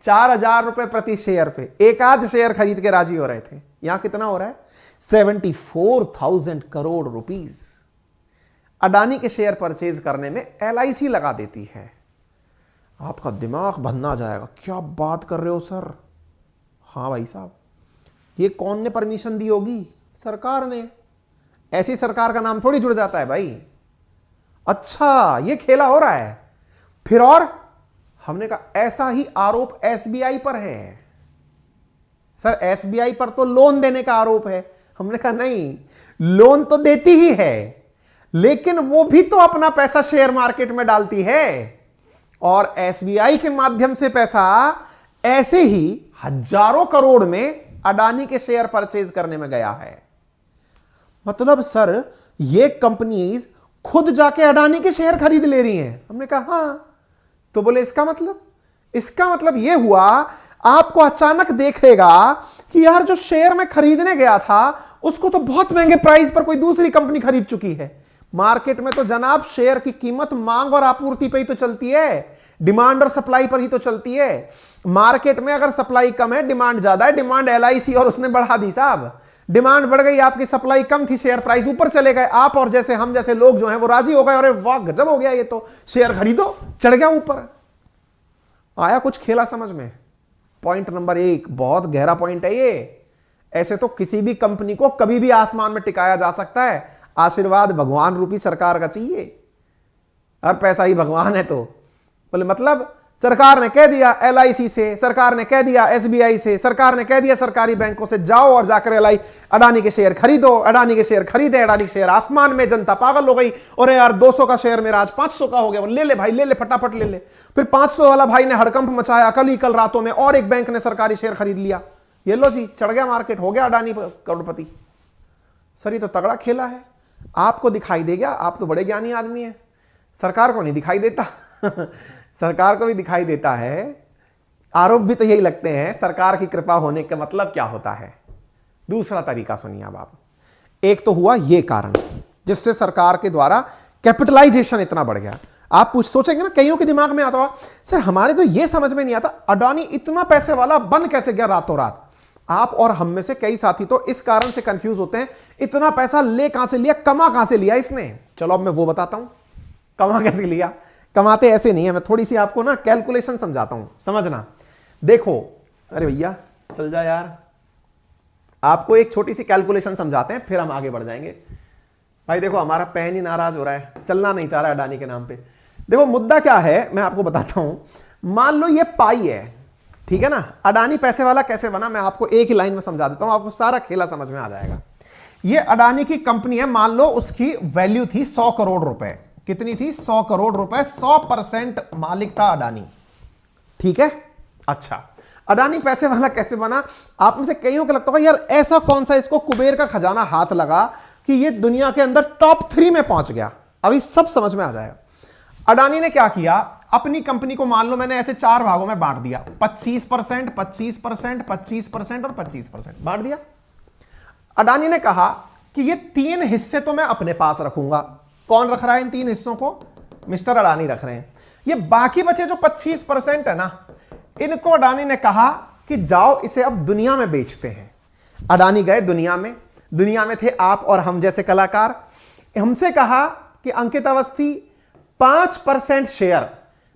4,000 रुपए प्रति शेयर पे एक आध शेयर खरीद के राजी हो रहे थे। यहां कितना हो रहा है? 74,000 करोड़ रुपीस अडानी के शेयर परचेज करने में LIC लगा देती है। आपका दिमाग भन्ना जाएगा, क्या बात कर रहे हो सर? हाँ भाई साहब, ये कौन ने परमिशन दी होगी? सरकार ने। ऐसी सरकार का नाम थोड़ी जुड़ जाता है भाई। अच्छा ये खेला हो रहा है। फिर और हमने कहा ऐसा ही आरोप SBI पर है। सर SBI पर तो लोन देने का आरोप है। हमने कहा नहीं, लोन तो देती ही है, लेकिन वो भी तो अपना पैसा शेयर मार्केट में डालती है, और SBI के माध्यम से पैसा ऐसे ही हजारों करोड़ में अडानी के शेयर परचेज करने में गया है। मतलब सर ये कंपनीज खुद जाके अडानी के शेयर खरीद ले रही हैं। हमने कहा हां। तो बोले इसका मतलब यह हुआ, आपको अचानक देखेगा कि यार जो शेयर में खरीदने गया था उसको तो बहुत महंगे प्राइस पर कोई दूसरी कंपनी खरीद चुकी है। मार्केट में तो जनाब शेयर की कीमत मांग और आपूर्ति पर ही तो चलती है, डिमांड और सप्लाई पर ही तो चलती है। मार्केट में अगर सप्लाई कम है, डिमांड ज्यादा है, डिमांड LIC और उसने बढ़ा दी साहब। डिमांड बढ़ गई, आपकी सप्लाई कम थी, शेयर प्राइस ऊपर चले गए। आप और जैसे हम जैसे लोग जो हैं वो राजी हो गए, अरे वाह गजब हो गया, ये तो शेयर खरीदो, चढ़ गया ऊपर। आया कुछ खेला समझ में? पॉइंट नंबर 1 बहुत गहरा पॉइंट है ये। ऐसे तो किसी भी कंपनी को कभी भी आसमान में टिकाया जा सकता है, आशीर्वाद भगवान रूपी सरकार का चाहिए। और पैसा ही भगवान है। तो बोले मतलब सरकार ने कह दिया LIC से, सरकार ने कह दिया SBI से, सरकार ने कह दिया सरकारी बैंकों से, जाओ और जाकर अडानी के शेयर खरीदो। अडानी के शेयर खरीदे, अडानी के शेयर आसमान में, जनता पागल हो गई। और यार 200 का शेयर मेरा आज 500 का हो गया, ले ले भाई, ले ले फटाफट ले ले। फिर 500 वाला भाई ने हड़कंप मचाया, कल रातों में और एक बैंक ने सरकारी शेयर खरीद लिया। ये लो जी, चढ़ गया मार्केट, हो गया अडानी करोड़पति। सर ये तो तगड़ा खेला है। आपको दिखाई दे गया, आप तो बड़े ज्ञानी आदमी हैं। सरकार को नहीं दिखाई देता। सरकार को भी दिखाई देता है। आरोप भी तो यही लगते हैं। सरकार की कृपा होने का मतलब क्या होता है? दूसरा तरीका सुनिए अब आप। एक तो हुआ ये कारण जिससे सरकार के द्वारा कैपिटलाइजेशन इतना बढ़ गया। आप सोचेंगे ना, कईयों के दिमाग में आता होगा, सर हमारे तो ये समझ में नहीं आता अडानी इतना पैसे वाला बन कैसे गया रातों रात। आप और हम में से कई साथी तो इस कारण से कंफ्यूज होते हैं, इतना पैसा ले कहां से लिया, कमा कहां से लिया इसने। चलो अब मैं वो बताता हूं कमा कैसे लिया। कमाते ऐसे नहीं है, मैं थोड़ी सी आपको ना कैलकुलेशन समझाता हूं, समझना। देखो, अरे भैया चल जा यार, आपको एक छोटी सी कैलकुलेशन समझाते हैं, फिर हम आगे बढ़ जाएंगे। भाई देखो, हमारा पेन ही नाराज हो रहा है, चलना नहीं चाह रहा है अडानी के नाम पे। देखो मुद्दा क्या है, मैं आपको बताता हूं। मान लो ये पाई है, ठीक है ना। अडानी पैसे वाला कैसे बना, मैं आपको एक ही लाइन में समझा देता हूं, आपको सारा खेला समझ में आ जाएगा। ये अडानी की कंपनी है, मान लो उसकी वैल्यू थी 100 करोड़ रुपए। कितनी थी? 100 करोड़ रुपए। 100% मालिक था अडानी, ठीक है। अच्छा, अडानी पैसे वाला कैसे बना? आप में से कईयों को लगता होगा यार ऐसा कौन सा इसको कुबेर का खजाना हाथ लगा कि ये दुनिया के अंदर टॉप 3 में पहुंच गया। अभी सब समझ में आ जाएगा। अडानी ने क्या किया, अपनी कंपनी को मान लो मैंने ऐसे 4 भागों में बांट दिया, 25%, 25%, 25% और 25% बांट दिया। अडानी ने कहा कि ये 3 हिस्से तो मैं अपने पास रखूंगा, कौन रख रहा है इन 3 हिस्सों को? मिस्टर अडानी रख रहे हैं। ये बाकी बचे जो 25% है ना, इनको अडानी ने कहा कि जाओ इसे अब दुनिया में बेचते हैं। अडानी गए दुनिया में थे आप और हम जैसे कलाकार। हमसे कहा कि अंकित अवस्थी 5% शेयर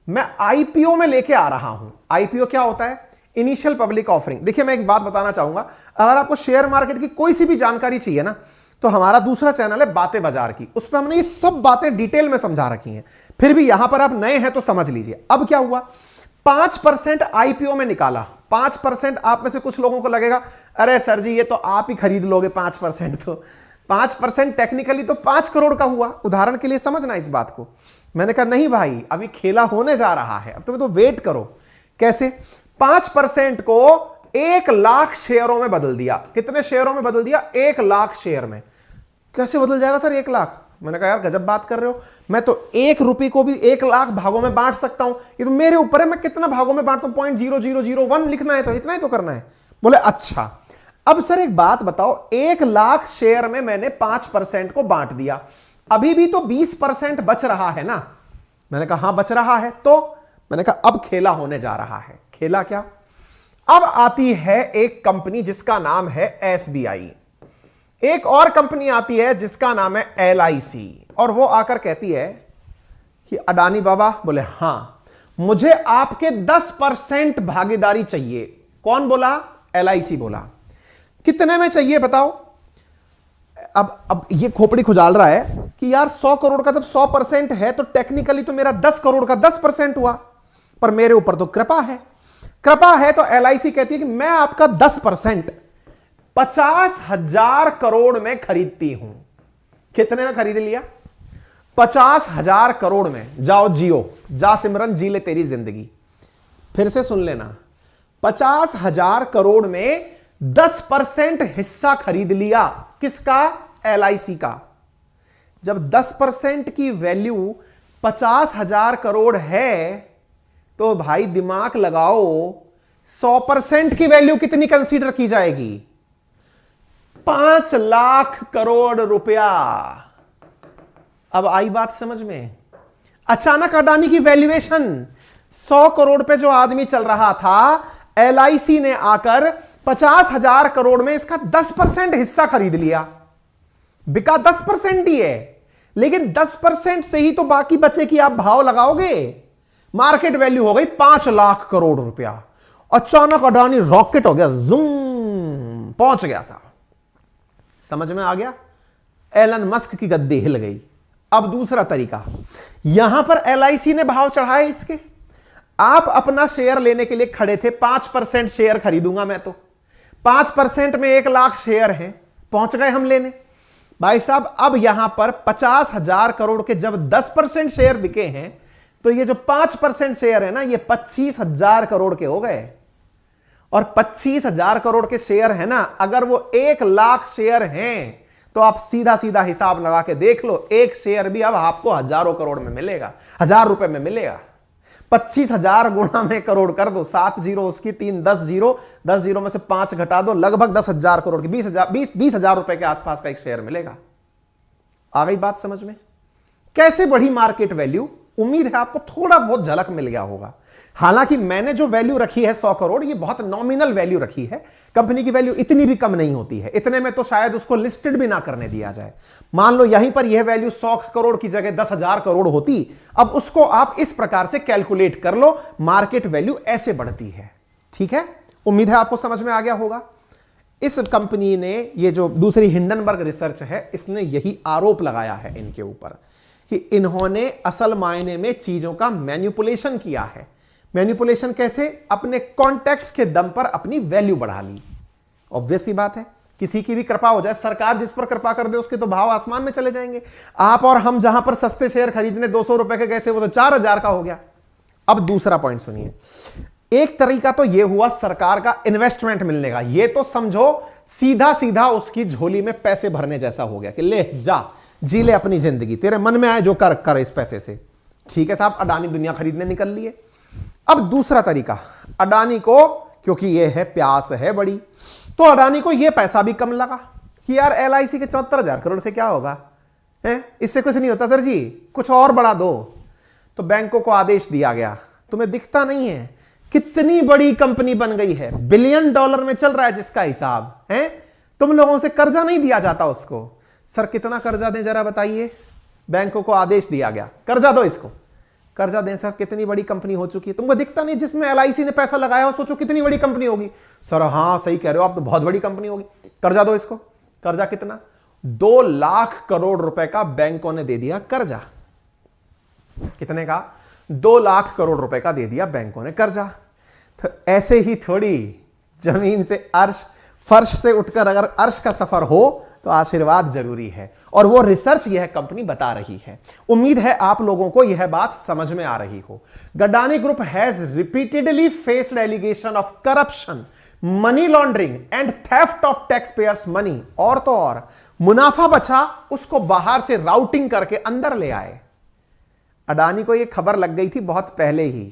मैं आईपीओ में लेके आ रहा हूं। आईपीओ क्या होता है? Initial public offering. देखिए मैं एक बात बताना चाहूंगा, अगर आपको शेयर मार्केट की कोई सी भी जानकारी चाहिए ना, तो हमारा दूसरा चैनल है बातें बाजार की, उसमें हमने ये सब बातें डिटेल में समझा रखी हैं। फिर भी यहां पर आप नए हैं तो समझ लीजिए। अब क्या हुआ, 5% आईपीओ में निकाला। 5% आप में से कुछ लोगों को लगेगा अरे सर जी ये तो आप ही खरीद लोगे 5%। तो 5% टेक्निकली तो 5 करोड़ का हुआ। उदाहरण के लिए समझना इस बात को। मैंने कहा नहीं भाई, अभी खेला होने जा रहा है, अब तुम्हें तो वेट करो। कैसे? 5% को 1 लाख शेयरों में बदल दिया। कितने शेयरों में बदल दिया? 1 लाख शेयर में। कैसे बदल जाएगा सर 1 लाख? मैंने कहा यार गजब बात कर रहे हो, मैं तो 1 रुपये को भी 1 लाख भागों में बांट सकता हूं। ये तो मेरे ऊपर है, मैं कितना भागों में बांटता हूं। 0.0001 लिखना है तो इतना ही तो करना है। बोले अच्छा, अब सर एक बात बताओ, 1 लाख शेयर में मैंने 5% को बांट दिया, अभी भी तो 20% बच रहा है ना? मैंने कहा हां बच रहा है। तो मैंने कहा अब खेला होने जा रहा है। खेला क्या? अब आती है एक कंपनी जिसका नाम है एसबीआई, एक और कंपनी आती है जिसका नाम है एलआईसी, और वो आकर कहती है कि अडानी बाबा, बोले हां मुझे आपके 10% भागीदारी चाहिए। कौन बोला? एलआईसी बोला। कितने में चाहिए बताओ? अब ये खोपड़ी खुजाल रहा है कि यार 100 करोड़ का जब 100% है तो टेक्निकली तो मेरा 10 करोड़ का 10% हुआ, पर मेरे ऊपर तो कृपा है। तो एलआईसी कहती है कि मैं आपका 10% 50,000 करोड़ में खरीदती हूं। कितने में खरीद लिया? 50,000 करोड़ में। जाओ जियो, जा सिमरन जी ले तेरी जिंदगी। फिर से सुन लेना, 50,000 करोड़ में 10% हिस्सा खरीद लिया। किसका? एलआईसी का। जब 10% की वैल्यू 50,000 करोड़ है तो भाई दिमाग लगाओ, 100% की वैल्यू कितनी कंसीडर की जाएगी? 5 लाख करोड़ रुपया। अब आई बात समझ में? अचानक अडानी की वैल्यूएशन 100 करोड़ पे जो आदमी चल रहा था, एलआईसी ने आकर 50,000 करोड़ में इसका 10% हिस्सा खरीद लिया। बिका 10% ही है, लेकिन 10% से ही तो बाकी बचे कि आप भाव लगाओगे। मार्केट वैल्यू हो गई 5 लाख करोड़ रुपया। अचानक अडानी रॉकेट हो गया, जूम पहुंच गया साहब। समझ में आ गया? एलन मस्क की गद्दी हिल गई। अब दूसरा तरीका, यहां पर एलआईसी ने भाव चढ़ाए इसके। आप अपना शेयर लेने के लिए खड़े थे, 5% शेयर खरीदूंगा मैं तो। 5% में 1 लाख शेयर हैं, पहुंच गए हम लेने। भाई साहब अब यहां पर 50,000 करोड़ के जब 10% शेयर बिके हैं, तो ये जो 5% शेयर है ना, ये 25,000 करोड़ के हो गए। और 25,000 करोड़ के शेयर है ना, अगर वो 1 लाख शेयर हैं तो आप सीधा सीधा हिसाब लगा के देख लो, एक शेयर भी अब आपको हजारों करोड़ में मिलेगा, 1000 रुपए में मिलेगा। 25,000 गुणा में करोड़ कर दो, 7 जीरो उसकी 3, 10 जीरो, 10 जीरो में से 5 घटा दो, लगभग 10,000 करोड़ की 20,000 रुपए के आसपास का एक शेयर मिलेगा। आ गई बात समझ में? कैसे बढ़ी मार्केट वैल्यू? उम्मीद है आपको थोड़ा बहुत झलक मिल गया होगा। हालांकि मैंने जो वैल्यू रखी है 100 करोड़, ये बहुत नॉमिनल वैल्यू रखी है। कंपनी की वैल्यू इतनी भी कम नहीं होती है, इतने में तो शायद उसको लिस्टेड भी ना करने दिया जाए। मान लो यहीं पर यह वैल्यू 100 करोड़ की जगह 10,000 करोड़ होती, अब उसको आप इस प्रकार से कैलकुलेट कर लो, मार्केट वैल्यू ऐसे बढ़ती है। ठीक है, उम्मीद है आपको समझ में आ गया होगा। इस कंपनी ने, ये जो दूसरी हिंडनबर्ग रिसर्च है, इसने यही आरोप लगाया है इनके ऊपर कि इन्होंने असल मायने में चीजों का मैनिपुलेशन किया है। मैनिपुलेशन कैसे? अपने कॉन्टेक्ट्स के दम पर अपनी वैल्यू बढ़ा ली। ऑब्वियस सी बात है, किसी की भी कृपा हो जाए, सरकार जिस पर कृपा कर दे उसके तो भाव आसमान में चले जाएंगे। आप और हम जहां पर सस्ते शेयर खरीदने 200 रुपए के गए थे, वो तो 4,000 का हो गया। अब दूसरा पॉइंट सुनिए। एक तरीका तो यह हुआ सरकार का इन्वेस्टमेंट मिलने का, यह तो समझो सीधा सीधा उसकी झोली में पैसे भरने जैसा हो गया कि ले जा, जी ले अपनी जिंदगी, तेरे मन में आए जो कर इस पैसे से। ठीक है साहब, अडानी दुनिया खरीदने निकल लिए। अब दूसरा तरीका, अडानी को क्योंकि ये है प्यास है बड़ी, तो अडानी को ये पैसा भी कम लगा कि यार एलआईसी के 74,000 करोड़ से क्या होगा है, इससे कुछ नहीं होता सर जी, कुछ और बढ़ा दो। तो बैंकों को आदेश दिया गया, तुम्हें दिखता नहीं है कितनी बड़ी कंपनी बन गई है, बिलियन डॉलर में चल रहा है जिसका हिसाब है, तुम लोगों से कर्जा नहीं दिया जाता उसको। सर कितना कर्जा दें जरा बताइए। बैंकों को आदेश दिया गया कर्जा दो इसको, कर्जा दें। सर कितनी बड़ी कंपनी हो चुकी है, तुमको दिखता नहीं जिसमें LIC ने पैसा लगाया हो, सोचो कितनी बड़ी कंपनी होगी। सर हाँ सही कह रहे हो आप, तो बहुत बड़ी कंपनी होगी, कर्जा दो इसको। कर्जा कितना? 2 लाख करोड़ रुपए का बैंकों ने दे दिया कर्जा। कितने का? 2 लाख करोड़ रुपए का दे दिया बैंकों ने कर्जा। तो ऐसे ही थोड़ी जमीन से अर्श, फर्श से उठकर अगर अर्श का सफर हो तो आशीर्वाद जरूरी है, और वो रिसर्च यह कंपनी बता रही है। उम्मीद है आप लोगों को यह बात समझ में आ रही हो। Adani group has repeatedly faced allegation of corruption, money laundering and theft of tax payers money. और तो और मुनाफा बचा उसको बाहर से राउटिंग करके अंदर ले आए। अडानी को यह खबर लग गई थी बहुत पहले ही,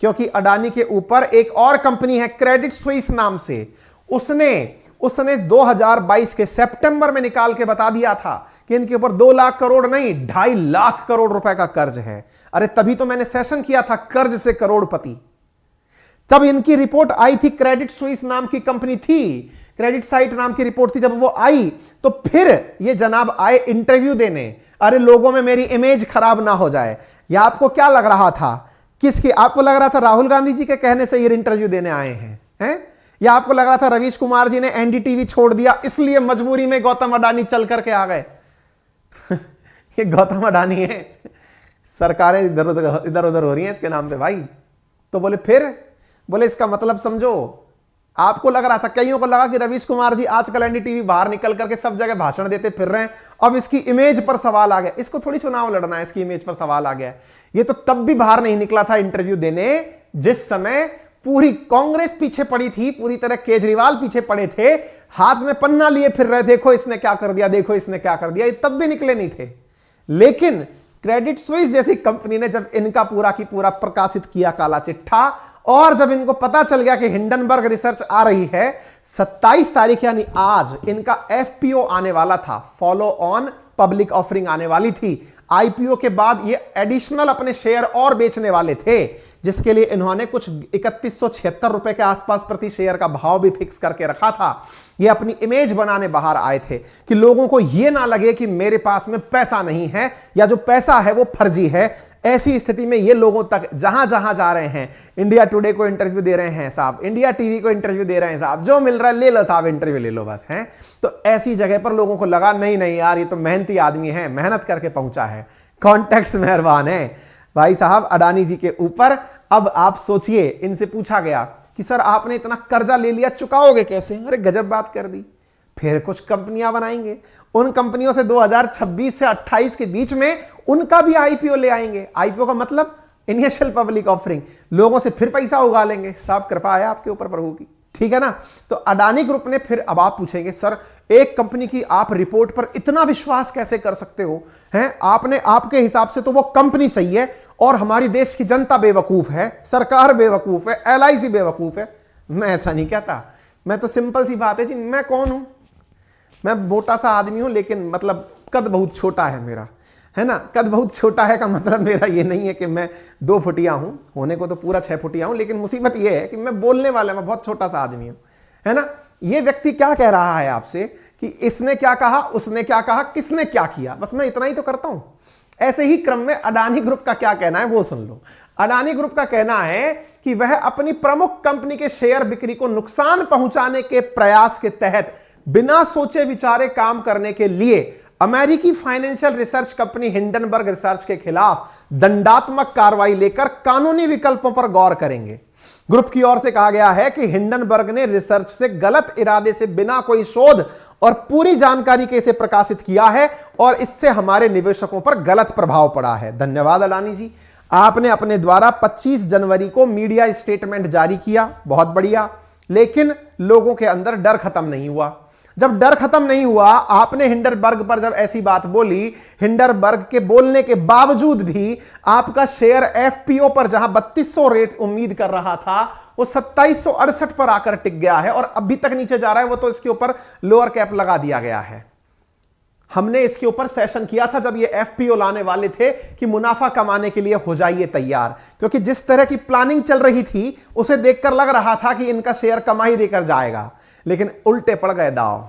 क्योंकि अडानी के ऊपर एक और कंपनी है क्रेडिट स्विस नाम से, उसने 2022 के सितंबर में निकाल के बता दिया था कि इनके ऊपर 2 लाख करोड़ नहीं 2.5 लाख करोड़ रुपए का कर्ज है। अरे तभी तो मैंने सेशन किया था कर्ज से करोड़पति। तब इनकी रिपोर्ट आई थी, क्रेडिट स्विस नाम की कंपनी थी, क्रेडिट साइट नाम की रिपोर्ट थी। जब वो आई तो फिर ये जनाब आए इंटरव्यू देने, अरे लोगों में मेरी इमेज खराब ना हो जाए। या आपको क्या लग रहा था, किसकी? आपको लग रहा था राहुल गांधी जी के कहने से ये इंटरव्यू देने आए हैं? या आपको लग रहा था रवीश कुमार जी ने NDTV छोड़ दिया इसलिए मजबूरी में गौतम अडानी चल करके आ गए? ये गौतम अडानी है, सरकारें इधर उधर हो रही हैं इसके नाम पे भाई। तो बोले इसका मतलब समझो। आपको लग रहा था, कईयों को लगा कि रवीश कुमार जी आजकल NDTV बाहर निकल करके सब जगह भाषण देते फिर रहे हैं, अब इसकी इमेज पर सवाल आ गया। इसको थोड़ी चुनाव लड़ना है, इसकी इमेज पर सवाल आ गया। ये तो तब भी बाहर नहीं निकला था इंटरव्यू देने जिस समय पूरी कांग्रेस पीछे पड़ी थी, पूरी तरह केजरीवाल पीछे पड़े थे, हाथ में पन्ना लिए फिर रहे, देखो इसने क्या कर दिया, देखो इसने क्या कर दिया। ये तब भी निकले नहीं थे। लेकिन क्रेडिट स्विस जैसी कंपनी ने जब इनका पूरा की पूरा प्रकाशित किया काला चिट्ठा, और जब इनको पता चल गया कि हिंडनबर्ग रिसर्च आ रही है, 27 तारीख यानी आज इनका FPO आने वाला था, फॉलो ऑन पब्लिक ऑफरिंग आने वाली थी। IPO के बाद ये एडिशनल अपने शेयर और बेचने वाले थे, जिसके लिए इन्होंने कुछ 3176 रुपए के आसपास प्रति शेयर का भाव भी फिक्स करके रखा था। ये अपनी इमेज बनाने बाहर आए थे कि लोगों को यह ना लगे कि मेरे पास में पैसा नहीं है या जो पैसा है वो फर्जी है। ऐसी स्थिति में ये लोगों तक जहां जहां जा रहे हैं, इंडिया टुडे को इंटरव्यू दे रहे हैं साहब, इंडिया टीवी को इंटरव्यू दे रहे हैं साहब, जो मिल रहा है ले लो साहब, इंटरव्यू ले लो बस हैं। तो ऐसी जगह पर लोगों को लगा नहीं यार ये तो मेहनती आदमी है, मेहनत करके पहुंचा है, कॉन्टेक्स्ट मेहरबान है भाई साहब अडानी जी के ऊपर। अब आप सोचिए, इनसे पूछा गया कि सर आपने इतना कर्जा ले लिया, चुकाओगे कैसे? अरे गजब बात कर दी। फिर कुछ कंपनियां बनाएंगे, उन कंपनियों से 2026 से 28 के बीच में उनका भी IPO ले आएंगे। IPO का मतलब इनिशियल पब्लिक ऑफरिंग, लोगों से फिर पैसा उगा लेंगे। साहब कृपा है आपके ऊपर प्रभु की, ठीक है ना। तो अडानी ग्रुप ने फिर, अब आप पूछेंगे सर एक कंपनी की आप रिपोर्ट पर इतना विश्वास कैसे कर सकते हो? हैं आपने, आपके हिसाब से तो वो कंपनी सही है और हमारी देश की जनता बेवकूफ है, सरकार बेवकूफ है, LIC बेवकूफ है। मैं ऐसा नहीं कहता, मैं तो सिंपल सी बात है जी, मैं कौन हूं? मैं मोटा सा आदमी हूं, लेकिन मतलब कद बहुत छोटा है मेरा, है ना। कद बहुत छोटा है का मतलब मेरा ये नहीं है कि मैं 2 फुटिया हूं, होने को तो पूरा 6 फुटिया हूं, लेकिन मुसीबत ये है कि मैं बोलने वाला, मैं बहुत छोटा सा आदमी हूं, है ना। ये व्यक्ति क्या कह रहा है आपसे कि इसने क्या कहा, उसने क्या कहा, किसने क्या किया, बस मैं इतना ही तो करता हूं। ऐसे ही क्रम में अडानी ग्रुप का क्या कहना है वो सुन लो। अडानी ग्रुप का कहना है कि वह अपनी प्रमुख कंपनी के शेयर बिक्री को नुकसान पहुंचाने के प्रयास के तहत बिना सोचे विचारे काम करने के लिए अमेरिकी financial research company Hindenburg research के खिलाफ दंडात्मक कार्रवाई लेकर कानूनी विकल्पों पर गौर करेंगे। ग्रुप की ओर से कहा गया है कि हिंडनबर्ग ने रिसर्च से गलत इरादे से बिना कोई शोध और पूरी जानकारी के इसे प्रकाशित किया है और इससे हमारे निवेशकों पर गलत प्रभाव पड़ा है। धन्यवाद अडानी जी, आपने अपने द्वारा 25 जनवरी को मीडिया स्टेटमेंट जारी किया, बहुत बढ़िया, लेकिन लोगों के अंदर डर खत्म नहीं हुआ। जब डर खत्म नहीं हुआ, आपने हिंडनबर्ग पर जब ऐसी बात बोली, हिंडनबर्ग के बोलने के बावजूद भी आपका शेयर FPO पर जहां 3200 रेट उम्मीद कर रहा था वो 2768 पर आकर टिक गया है और अभी तक नीचे जा रहा है। वो तो इसके ऊपर लोअर कैप लगा दिया गया है। हमने इसके ऊपर सेशन किया था जब ये एफपीओ लाने वाले थे कि मुनाफा कमाने के लिए हो जाइए तैयार, क्योंकि जिस तरह की प्लानिंग चल रही थी उसे देखकर लग रहा था कि इनका शेयर कमाई देकर जाएगा, लेकिन उल्टे पड़ गए दांव।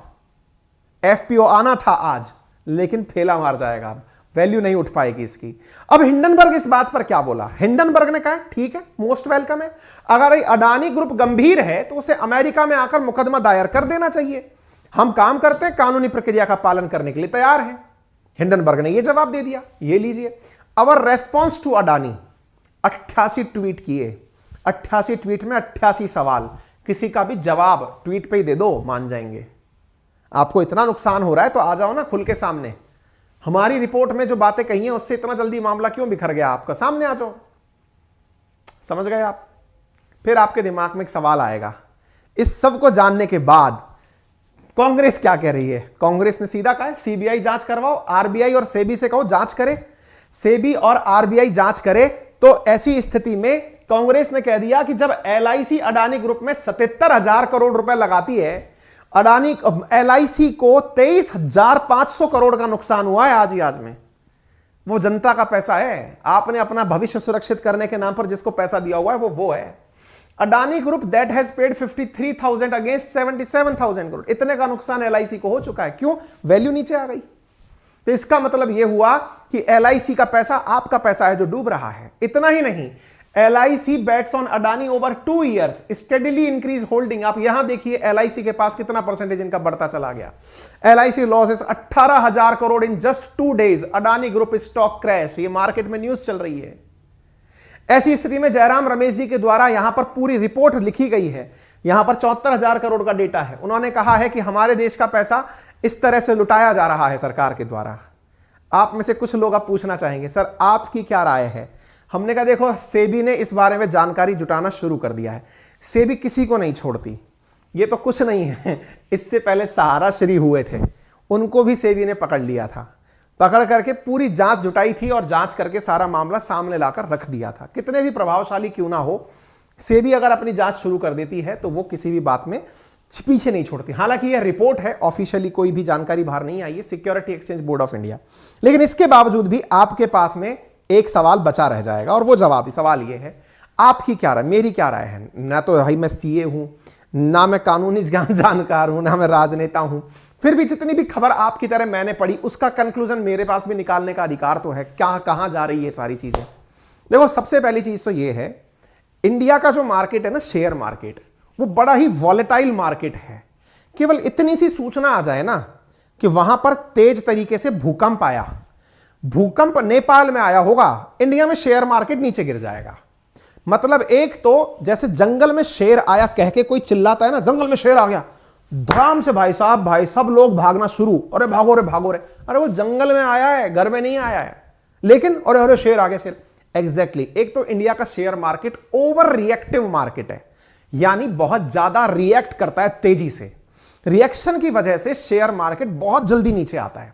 एफपीओ आना था आज, लेकिन फेला मार जाएगा, वैल्यू नहीं उठ पाएगी इसकी। अब हिंडनबर्ग इस बात पर क्या बोला? हिंडनबर्ग ने कहा ठीक है, मोस्ट वेलकम है, अगर अडानी ग्रुप गंभीर है तो उसे अमेरिका में आकर मुकदमा दायर कर देना चाहिए, हम काम करते हैं, कानूनी प्रक्रिया का पालन करने के लिए तैयार हैं। हिंडनबर्ग ने यह जवाब दे दिया, ये लीजिए अवर रेस्पॉन्स टू अडानी। 88 ट्वीट किए, 88 ट्वीट में 88 सवाल, किसी का भी जवाब ट्वीट पे ही दे दो, मान जाएंगे। आपको इतना नुकसान हो रहा है तो आ जाओ ना खुल के सामने, हमारी रिपोर्ट में जो बातें कही हैं उससे इतना जल्दी मामला क्यों बिखर गया आपका, सामने आ जाओ। समझ गए आप? फिर आपके दिमाग में एक सवाल आएगा, इस सब को जानने के बाद कांग्रेस क्या कह रही है? कांग्रेस ने सीधा कहा सीबीआई जांच करवाओ, आरबीआई और सेबी से कहो जांच करे, सेबी और आरबीआई जांच करे। तो ऐसी स्थिति में कांग्रेस ने कह दिया कि जब एलआईसी अडानी ग्रुप में 77,000 करोड़ रुपए लगाती है, अडानी एलआईसी को 23,500 करोड़ का नुकसान हुआ है आज ही आज में। वो जनता का पैसा है, आपने अपना भविष्य सुरक्षित करने के नाम पर जिसको पैसा दिया हुआ है वो है। Adani group that has paid 53,000 against 77,000 crore, इतने का नुकसान एलआईसी को हो चुका है। क्यों? वैल्यू नीचे आ गई। तो इसका मतलब यह हुआ कि एलआईसी का पैसा आपका पैसा है जो डूब रहा है। इतना ही नहीं, LIC bets on Adani over 2 years steadily increase holding. आप यहां देखिए एलआईसी के पास कितना परसेंटेज इनका बढ़ता चला गया। LIC losses 18,000 crore in just 2 days। Adani group stock crash, ये मार्केट में न्यूज चल रही है। ऐसी स्थिति में जयराम रमेश जी के द्वारा यहां पर पूरी रिपोर्ट लिखी गई है। यहां पर 74,000 करोड़ का डेटा है। उन्होंने कहा है कि हमारे देश का पैसा इस तरह से लुटाया जा रहा है सरकार के द्वारा। आप में से कुछ लोग आप पूछना चाहेंगे सर आपकी क्या राय है? हमने कहा देखो, सेबी ने इस बारे में जानकारी जुटाना शुरू कर दिया है। सेबी किसी को नहीं छोड़ती, ये तो कुछ नहीं है। इससे पहले सहारा श्री हुए थे, उनको भी सेबी ने पकड़ लिया था, पकड़ करके पूरी जांच जुटाई थी और जांच करके सारा मामला सामने लाकर रख दिया था। कितने भी प्रभावशाली क्यों ना हो, सेबी अगर अपनी जांच शुरू कर देती है तो वो किसी भी बात में पीछे नहीं छोड़ती। हालांकि यह रिपोर्ट है, ऑफिशियली कोई भी जानकारी बाहर नहीं आई है, security exchange board of India. लेकिन इसके बावजूद भी आपके पास में एक सवाल बचा रह जाएगा और वो सवाल ये है, आपकी क्या राय, मेरी क्या राय है? ना तो भाई मैं सीए हूं, ना मैं कानूनी जानकार हूं, ना मैं राजनेता हूं, फिर भी जितनी भी खबर आपकी तरह मैंने पढ़ी उसका कंक्लूजन मेरे पास भी निकालने का अधिकार तो है। क्या कहां जा रही है सारी चीजें? देखो, सबसे पहली चीज तो ये है, इंडिया का जो मार्केट है ना, शेयर मार्केट, वो बड़ा ही वॉलेटाइल मार्केट है। केवल इतनी सी सूचना आ जाए ना कि वहां पर तेज तरीके से भूकंप आया, भूकंप नेपाल में आया होगा, इंडिया में शेयर मार्केट नीचे गिर जाएगा। मतलब एक तो जैसे जंगल में शेर आया कह के कोई चिल्लाता है ना, जंगल में शेर आ गया, धड़ाम से भाई सब लोग भागना शुरू, अरे भागो रे, अरे वो जंगल में आया है, घर में नहीं आया है, लेकिन अरे शेर आ गया, शेर। एग्जैक्टली एक तो इंडिया का share market over reactive market है, यानी बहुत ज्यादा रिएक्ट करता है तेजी से। रिएक्शन की वजह से शेयर मार्केट बहुत जल्दी नीचे आता है।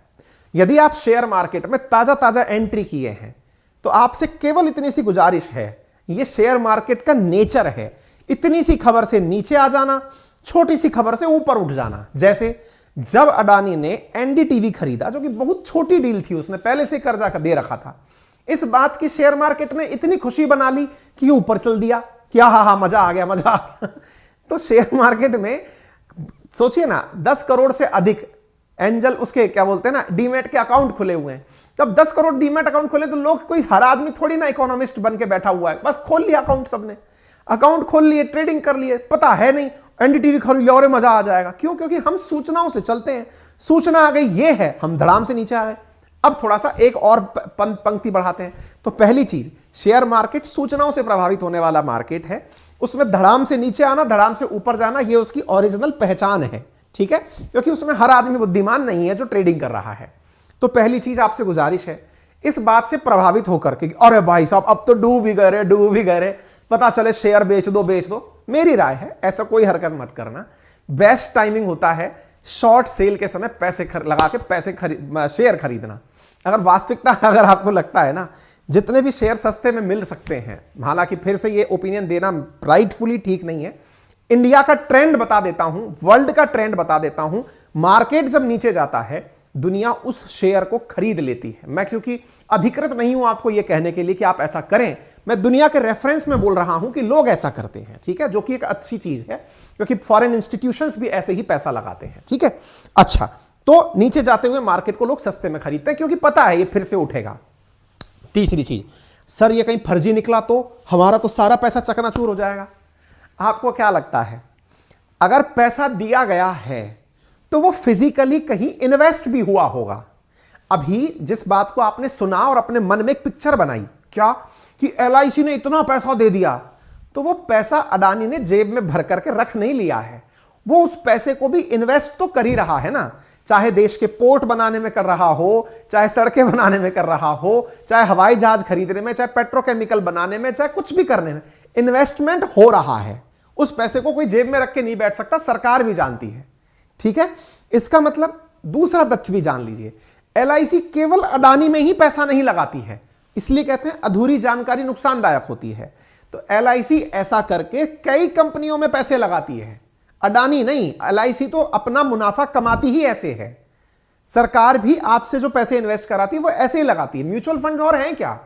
यदि आप शेयर मार्केट में ताजा एंट्री किए हैं तो आपसे केवल इतनी सी गुजारिश है, यह शेयर मार्केट का नेचर है, इतनी सी खबर से नीचे आ जाना, छोटी सी खबर से ऊपर उठ जाना। जैसे जब अडानी ने एनडीटीवी खरीदा, जो कि बहुत छोटी डील थी, उसने पहले से कर्जा दे रखा था, इस बात की शेयर मार्केट ने इतनी खुशी बना ली कि ऊपर चल दिया, क्या हा मजा आ गया। तो शेयर मार्केट में सोचिए ना, 10 करोड़ से अधिक एंजल उसके क्या बोलते हैं ना, डीमेट के अकाउंट खुले हुए हैं। जब 10 करोड़ डीमेट अकाउंट खोले तो लोग, कोई हर आदमी थोड़ी ना इकोनॉमिस्ट बन के बैठा हुआ है, बस खोल लिया अकाउंट, सबने अकाउंट खोल लिए, ट्रेडिंग कर लिए, पता है नहीं, एनडीटीवी खरीद लिया और मजा आ जाएगा। क्यों? क्योंकि हम सूचनाओं से चलते हैं, सूचना आ गई ये है, हम धड़ाम से नीचे आ गए। अब थोड़ा सा एक और पंक्ति बढ़ाते हैं। तो पहली चीज, शेयर मार्केट सूचनाओं से प्रभावित होने वाला मार्केट है, उसमें धड़ाम से नीचे आना, धड़ाम से ऊपर जाना, ये उसकी ओरिजिनल पहचान है, ठीक है, क्योंकि उसमें हर आदमी बुद्धिमान नहीं है जो ट्रेडिंग कर रहा है। तो पहली चीज आपसे गुजारिश है, इस बात से प्रभावित होकर के अरे भाई साहब अब तो डूब ही गए रे, पता चले शेयर बेच दो, मेरी राय है ऐसा कोई हरकत मत करना। बेस्ट टाइमिंग होता है शॉर्ट सेल के समय पैसे लगा के शेयर खरीदना। अगर वास्तविकता अगर आपको लगता है ना जितने भी शेयर सस्ते में मिल सकते हैं, हालांकि फिर से ये ओपिनियन देना राइटफुली ठीक नहीं है, इंडिया का ट्रेंड बता देता हूं, वर्ल्ड का ट्रेंड बता देता हूं, मार्केट जब नीचे जाता है दुनिया उस शेयर को खरीद लेती है। मैं क्योंकि अधिकृत नहीं हूं आपको यह कहने के लिए कि आप ऐसा करें, मैं दुनिया के रेफरेंस में बोल रहा हूं कि लोग ऐसा करते हैं, ठीक है, जो कि एक अच्छी चीज है क्योंकि फॉरेन इंस्टीट्यूशंस भी ऐसे ही पैसा लगाते हैं, ठीक है। अच्छा, तो नीचे जाते हुए मार्केट को लोग सस्ते में खरीदते हैं क्योंकि पता है ये फिर से उठेगा। तीसरी चीज, सर ये कहीं फर्जी निकला तो हमारा तो सारा पैसा चकनाचूर हो जाएगा। आपको क्या लगता है, अगर पैसा दिया गया है तो वो फिजिकली कहीं इन्वेस्ट भी हुआ होगा? अभी जिस बात को आपने सुना और अपने मन में एक पिक्चर बनाई, क्या कि LIC ने इतना पैसा दे दिया, तो वो पैसा अडानी ने जेब में भर करके रख नहीं लिया है, वो उस पैसे को भी इन्वेस्ट तो कर ही रहा है ना। चाहे देश के पोर्ट बनाने में कर रहा हो, चाहे सड़कें बनाने में कर रहा हो, चाहे हवाई जहाज खरीदने में, चाहे पेट्रोकेमिकल बनाने में, चाहे कुछ भी करने में इन्वेस्टमेंट हो रहा है। उस पैसे को कोई जेब में रख के नहीं बैठ सकता, सरकार भी जानती है, ठीक है। इसका मतलब दूसरा तथ्य भी जान लीजिए, LIC केवल अडानी में ही पैसा नहीं लगाती है, इसलिए कहते हैं अधूरी जानकारी नुकसानदायक होती है। तो LIC ऐसा करके कई कंपनियों में पैसे लगाती है, अडानी नहीं। LIC तो अपना मुनाफा कमाती ही ऐसे है। सरकार भी आपसे जो पैसे इन्वेस्ट कराती है वो ऐसे ही लगाती है। म्यूचुअल फंड और हैं क्या?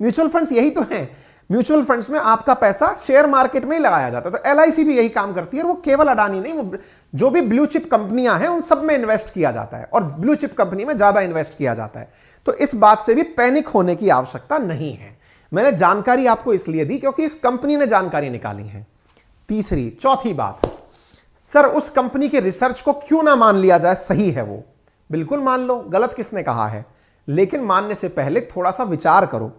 म्यूचुअल फंड्स यही तो हैं। म्यूचुअल फंड्स में आपका पैसा शेयर मार्केट में ही लगाया जाता है। तो LIC भी यही काम करती है, और वो केवल अडानी नहीं, वो जो भी ब्लू चिप कंपनियां हैं उन सब में इन्वेस्ट किया जाता है, और ब्लू चिप कंपनी में ज्यादा इन्वेस्ट किया जाता है। तो इस बात से भी पैनिक होने की आवश्यकता नहीं है। मैंने जानकारी आपको इसलिए दी क्योंकि इस कंपनी ने जानकारी निकाली है। चौथी बात, सर उस कंपनी के रिसर्च को क्यों ना मान लिया जाए? सही है वो, बिल्कुल मान लो, गलत किसने कहा है, लेकिन मानने से पहले थोड़ा सा विचार करो।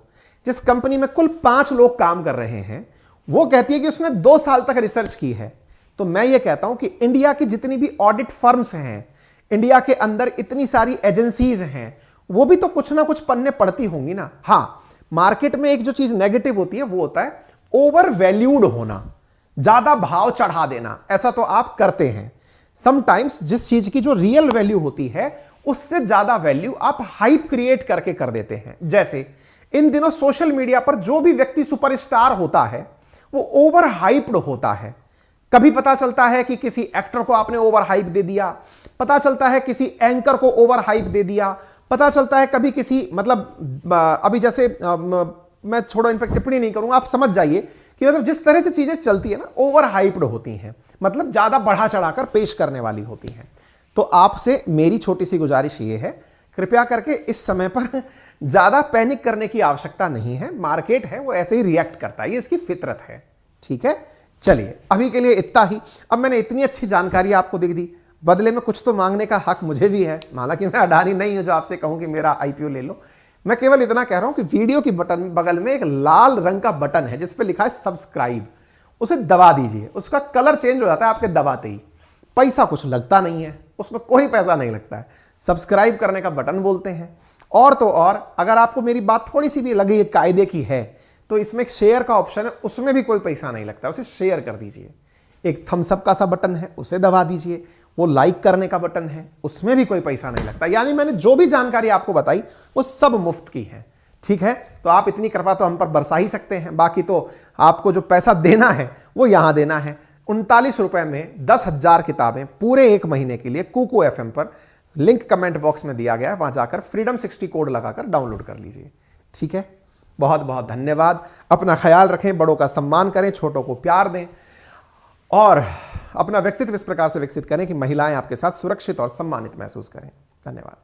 जिस कंपनी में कुल 5 लोग काम कर रहे हैं, वो कहती है कि उसने 2 साल तक रिसर्च की है। तो मैं ये कहता हूं कि इंडिया की जितनी भी ऑडिट फर्म्स हैं, इंडिया के अंदर इतनी सारी एजेंसीज हैं, वो भी तो कुछ ना कुछ पन्ने पड़ती होंगी ना। हां, मार्केट में एक जो चीज नेगेटिव होती है वो होता है ओवर वैल्यूड होना, ज्यादा भाव चढ़ा देना। ऐसा तो आप करते हैं समटाइम्स। जिस चीज की जो रियल वैल्यू होती है उससे ज्यादा वैल्यू आप हाइप क्रिएट करके कर देते हैं। जैसे इन दिनों सोशल मीडिया पर जो भी व्यक्ति सुपरस्टार होता है वो ओवर हाइप्ड होता है। कभी पता चलता है कि किसी एक्टर को आपने ओवर हाइप दे दिया, पता चलता है किसी एंकर को ओवर हाइप दे दिया, पता चलता है कभी किसी, मतलब अभी जैसे मैं छोड़ो, इन पर टिप्पणी नहीं करूंगा, आप समझ जाइए कि मतलब जिस तरह से चीजें चलती है ना, ओवर हाइप्ड होती हैं, मतलब ज्यादा बढ़ा चढ़ाकर पेश करने वाली होती हैं। तो आपसे मेरी छोटी सी गुजारिश ये है, कृपया करके इस समय पर ज्यादा पैनिक करने की आवश्यकता नहीं है। मार्केट है वो ऐसे ही रिएक्ट करता है, ये इसकी फितरत है, ठीक है। चलिए अभी के लिए इतना ही। अब मैंने इतनी अच्छी जानकारी आपको दे दी, बदले में कुछ तो मांगने का हक मुझे भी है। हालांकि मैं अडानी नहीं हूं जो आपसे कहूं कि मेरा IPO ले लो। मैं केवल इतना कह रहा हूं कि वीडियो की बटन बगल में एक लाल रंग का बटन है जिस पे लिखा है सब्सक्राइब, उसे दबा दीजिए। उसका कलर चेंज हो जाता है आपके दबाते ही, पैसा कुछ लगता नहीं है, उसमें कोई पैसा नहीं लगता है। सब्सक्राइब करने का बटन बोलते हैं। और तो और, अगर आपको मेरी बात थोड़ी सी भी लगी कायदे की है तो इसमें एक शेयर का ऑप्शन है, उसमें भी कोई पैसा नहीं लगता, उसे शेयर कर दीजिए। एक थम्स अप का सा बटन है, उसे दबा दीजिए। वो लाइक करने का बटन है, उसमें भी कोई पैसा नहीं लगता। यानी मैंने जो भी जानकारी आपको बताई वो सब मुफ्त की है, ठीक है। तो आप इतनी कृपा तो हम पर बरसा ही सकते हैं। बाकी तो आपको जो पैसा देना है वो यहां देना है। 39 रुपए में 10,000 किताबें पूरे 1 महीने के लिए कुकू FM पर, लिंक कमेंट बॉक्स में दिया गया है, वहां जाकर फ्रीडम 60 कोड लगाकर डाउनलोड कर लीजिए, ठीक है। बहुत बहुत धन्यवाद। अपना ख्याल रखें, बड़ों का सम्मान करें, छोटों को प्यार दें, और अपना व्यक्तित्व इस प्रकार से विकसित करें कि महिलाएं आपके साथ सुरक्षित और सम्मानित महसूस करें। धन्यवाद।